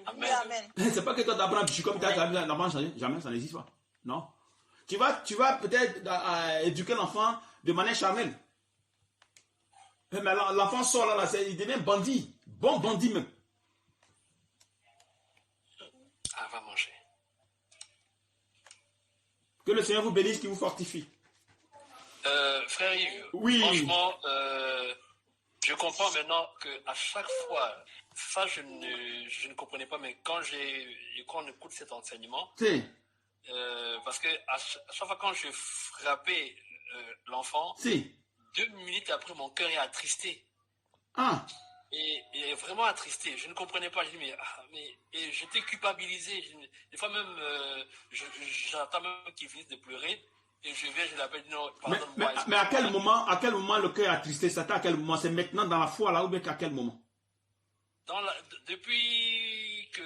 Speaker 2: Amen.
Speaker 1: C'est pas que toi t'apprends, je suis comme tu as l'enfant changer. Jamais, ça n'existe pas. Non. Tu vas peut-être éduquer l'enfant de manière charnelle. Mais l'enfant sort là, il devient bandit. Bon bandit même.
Speaker 2: Ah, va manger.
Speaker 1: Que le Seigneur vous bénisse, qu'il vous fortifie.
Speaker 2: Frère Yves,
Speaker 1: oui.
Speaker 2: Franchement, je comprends maintenant qu'à chaque fois, ça je ne comprenais pas, mais quand on écoute cet enseignement, parce que à chaque fois quand je frappais l'enfant, 2 minutes après, mon cœur est attristé. Et vraiment attristé. Je ne comprenais pas. Je dis, et j'étais culpabilisé. Des fois même, j'entends même qu'il finisse de pleurer. Et je l'appelle, non, pardonne-moi.
Speaker 1: Mais à quel moment le cœur est attristé? C'est à quel moment? C'est maintenant dans la foi là ou bien à quel moment?
Speaker 2: Depuis que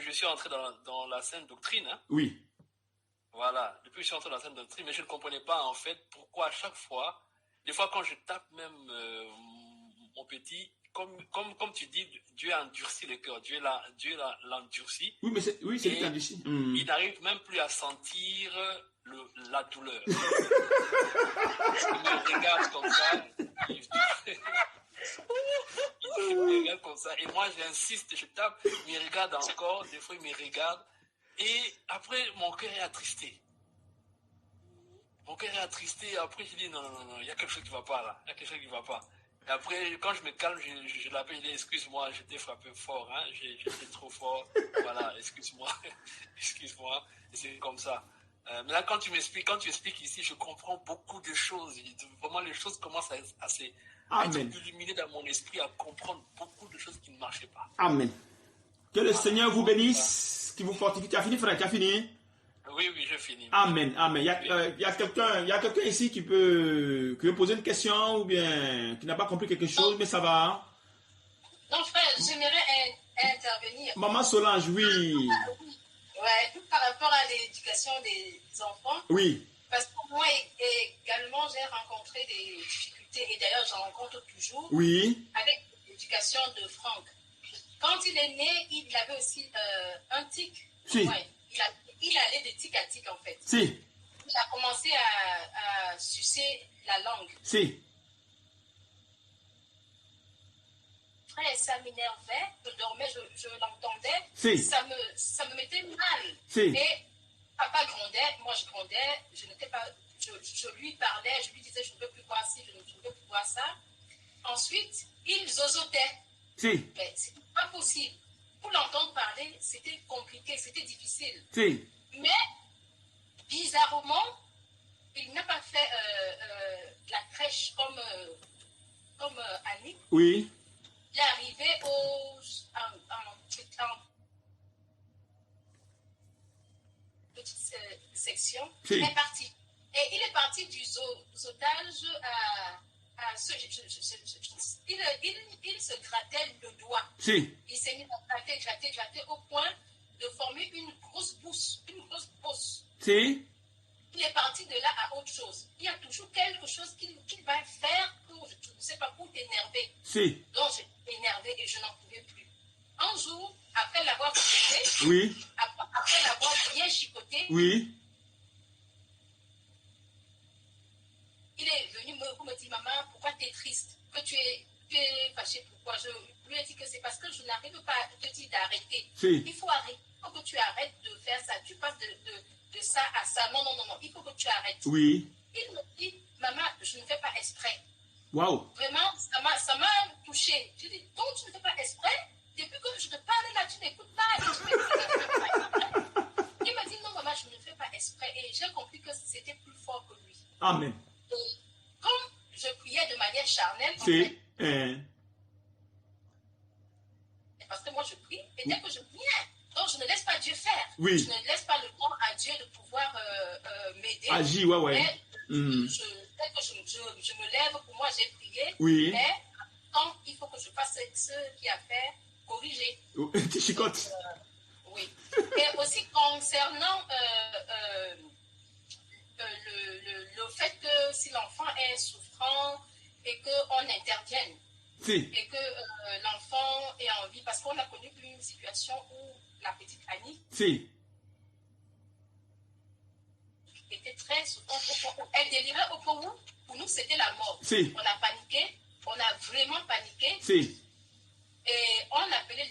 Speaker 2: je suis entré dans la sainte doctrine. Hein,
Speaker 1: oui.
Speaker 2: Voilà, depuis que je suis entré dans la sainte doctrine, mais je ne comprenais pas en fait pourquoi à chaque fois, des fois quand je tape même mon petit, comme tu dis, Dieu a endurci le cœur, Dieu l'a endurci.
Speaker 1: Oui, mais c'est lui qui a endurci.
Speaker 2: Il n'arrive même plus à sentir la douleur. Il me regarde comme ça. Il me regarde comme ça. Et moi, j'insiste, je tape, il me regarde encore. Des fois, il me regarde. Et après, mon cœur est attristé. Après, je dis, non, il y a quelque chose qui ne va pas là. Il y a quelque chose qui ne va pas. Et après, quand je me calme, je l'appelle, je dis, excuse-moi, je t'ai frappé fort, hein, j'étais trop fort. Voilà, excuse-moi. Et c'est comme ça. Mais là, quand tu expliques ici, je comprends beaucoup de choses. Vraiment, les choses commencent à être illuminées dans mon esprit, à comprendre beaucoup de choses qui ne marchaient pas.
Speaker 1: Amen. Que le Seigneur vous bénisse, qui vous fortifie. Tu as fini, frère? Tu as fini?
Speaker 2: Oui, je finis.
Speaker 1: Amen. Il y a quelqu'un ici qui peut poser une question ou bien qui n'a pas compris quelque chose, mais ça va.
Speaker 6: Non, frère, j'aimerais
Speaker 5: intervenir.
Speaker 1: Maman Solange, oui.
Speaker 5: Ouais, par rapport à l'éducation des enfants.
Speaker 1: Oui.
Speaker 5: Parce que moi également, j'ai rencontré des difficultés, et d'ailleurs, j'en rencontre toujours.
Speaker 1: Oui.
Speaker 5: Avec l'éducation de Franck. Quand il est né, il avait aussi un tic.
Speaker 1: Si.
Speaker 5: Ouais, il allait de tic à tic, en fait.
Speaker 1: Si.
Speaker 5: Il a commencé à sucer la langue.
Speaker 1: Si.
Speaker 5: Après, ça m'énervait, je dormais, je l'entendais.
Speaker 1: Si.
Speaker 5: Ça me mettait mal.
Speaker 1: Si.
Speaker 5: Et papa grondait, moi je grondais, je n'étais pas, je lui parlais, je lui disais je ne peux plus voir ci, je ne peux plus voir ça. Ensuite, il zozotait.
Speaker 1: Si.
Speaker 5: Mais c'était pas possible. Pour l'entendre parler, c'était compliqué, c'était difficile.
Speaker 1: Si.
Speaker 5: Mais, bizarrement, il n'a pas fait la crèche comme Annie.
Speaker 1: Oui.
Speaker 5: Il est arrivé en petite section.
Speaker 1: Si.
Speaker 5: Il est parti. Et il est parti du zotage à ce... Il se grattait le doigt.
Speaker 1: Si.
Speaker 5: Il s'est mis à gratter au point de former une grosse bosse.
Speaker 1: Si.
Speaker 5: Il est parti de là à autre chose. Il y a toujours quelque chose qu'il va faire pour, je ne sais pas, pour t'énerver.
Speaker 1: Si.
Speaker 5: Donc, j'étais énervée et je n'en pouvais plus. Un jour, après l'avoir chicoté,
Speaker 1: Oui.
Speaker 5: après l'avoir bien chicoté,
Speaker 1: Oui.
Speaker 5: il est venu me dire, maman, pourquoi tu es triste? Que tu es fâchée, pourquoi? Je lui ai dit que c'est parce que je n'arrive pas à te dire d'arrêter.
Speaker 1: Si.
Speaker 5: Il faut arrêter. Il faut que tu arrêtes de faire ça. Tu passes de ça à ça. Non, il faut que tu arrêtes.
Speaker 1: Oui.
Speaker 5: Il me dit, maman, je ne fais pas exprès.
Speaker 1: Waouh.
Speaker 5: Vraiment, ça m'a touché. Je dis, donc tu ne fais pas exprès? Depuis que je te parle là, tu n'écoutes pas. Il m'a dit, non, maman, je ne fais pas exprès. Et j'ai compris que c'était plus fort que lui.
Speaker 1: Amen.
Speaker 5: Et comme je priais de manière charnelle, en
Speaker 1: Si.
Speaker 5: fait, parce que moi je prie, et dès que je prie, donc je ne laisse pas Dieu faire.
Speaker 1: Oui.
Speaker 5: Je ne laisse pas le temps à Dieu de pouvoir m'aider.
Speaker 1: Agis, ouais.
Speaker 5: Mais dès que je me lève, pour moi j'ai prié.
Speaker 1: Oui.
Speaker 5: Mais quand il faut que je fasse ce qu'il y a à faire, corriger.
Speaker 1: Tu chicotes.
Speaker 5: Oui. Et aussi concernant le fait que si l'enfant est souffrant et qu'on intervienne,
Speaker 1: Si.
Speaker 5: et que l'enfant ait envie, parce qu'on a connu une situation où la petite Annie
Speaker 1: Si.
Speaker 5: était très souffrante au point où elle délirait au point où pour nous c'était la mort.
Speaker 1: Si.
Speaker 5: On a paniqué, on a vraiment paniqué.
Speaker 1: Si.
Speaker 5: Et on a appelé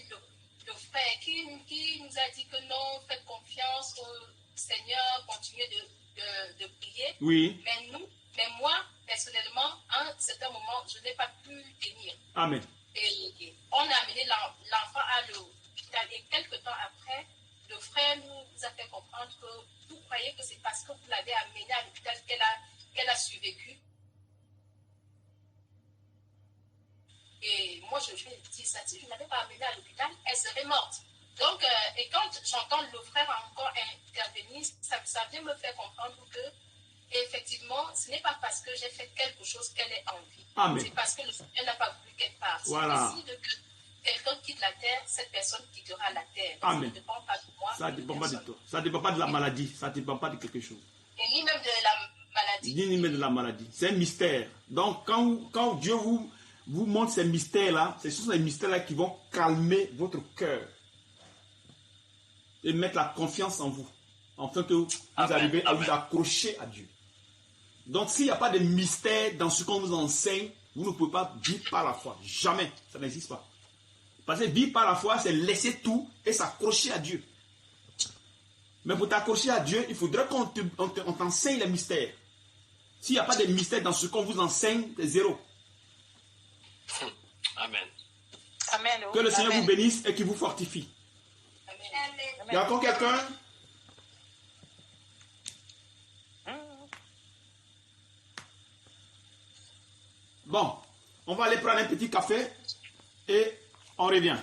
Speaker 5: le frère qui nous a dit que non, faites confiance au Seigneur, continuez de prier.
Speaker 1: Oui.
Speaker 5: Mais moi, personnellement, à un certain moment, je n'ai pas pu tenir.
Speaker 1: Amen.
Speaker 5: Et on a amené l'enfant à l'hôpital. Et quelques temps après, le frère nous a fait comprendre que vous croyez que c'est parce que vous l'avez amenée à l'hôpital qu'elle a survécu. Et moi, je lui ai dit ça, si je ne l'avais pas amenée à l'hôpital, elle serait morte. Donc, et quand j'entends le frère encore intervenir, ça vient me faire comprendre que, effectivement, ce n'est pas parce que j'ai fait quelque chose qu'elle est en vie.
Speaker 1: Amen.
Speaker 5: C'est parce que le Seigneur n'a pas voulu qu'elle parte.
Speaker 1: Voilà.
Speaker 5: Si décide que quelqu'un quitte la terre, cette personne quittera la terre.
Speaker 1: Amen.
Speaker 5: Ça ne dépend pas de moi.
Speaker 1: Ça ne dépend pas de toi. Ça ne dépend pas de la maladie. Ça ne dépend pas de quelque chose.
Speaker 5: Et ni même de la maladie.
Speaker 1: Ni même de la maladie. C'est un mystère. Donc, quand Dieu vous montre ces mystères-là, ce sont ces mystères-là qui vont calmer votre cœur et mettre la confiance en vous, afin que vous arrivez à vous accrocher à Dieu. Donc, s'il n'y a pas de mystère dans ce qu'on vous enseigne, vous ne pouvez pas vivre par la foi. Jamais. Ça n'existe pas. Parce que vivre par la foi, c'est laisser tout et s'accrocher à Dieu. Mais pour t'accrocher à Dieu, il faudrait qu'on t'enseigne les mystères. S'il n'y a pas de mystère dans ce qu'on vous enseigne, c'est zéro.
Speaker 2: Amen.
Speaker 7: Amen.
Speaker 1: Que le Seigneur vous bénisse et qu'il vous fortifie.
Speaker 5: Amen.
Speaker 1: Il y a encore quelqu'un? Bon, on va aller prendre un petit café et on revient.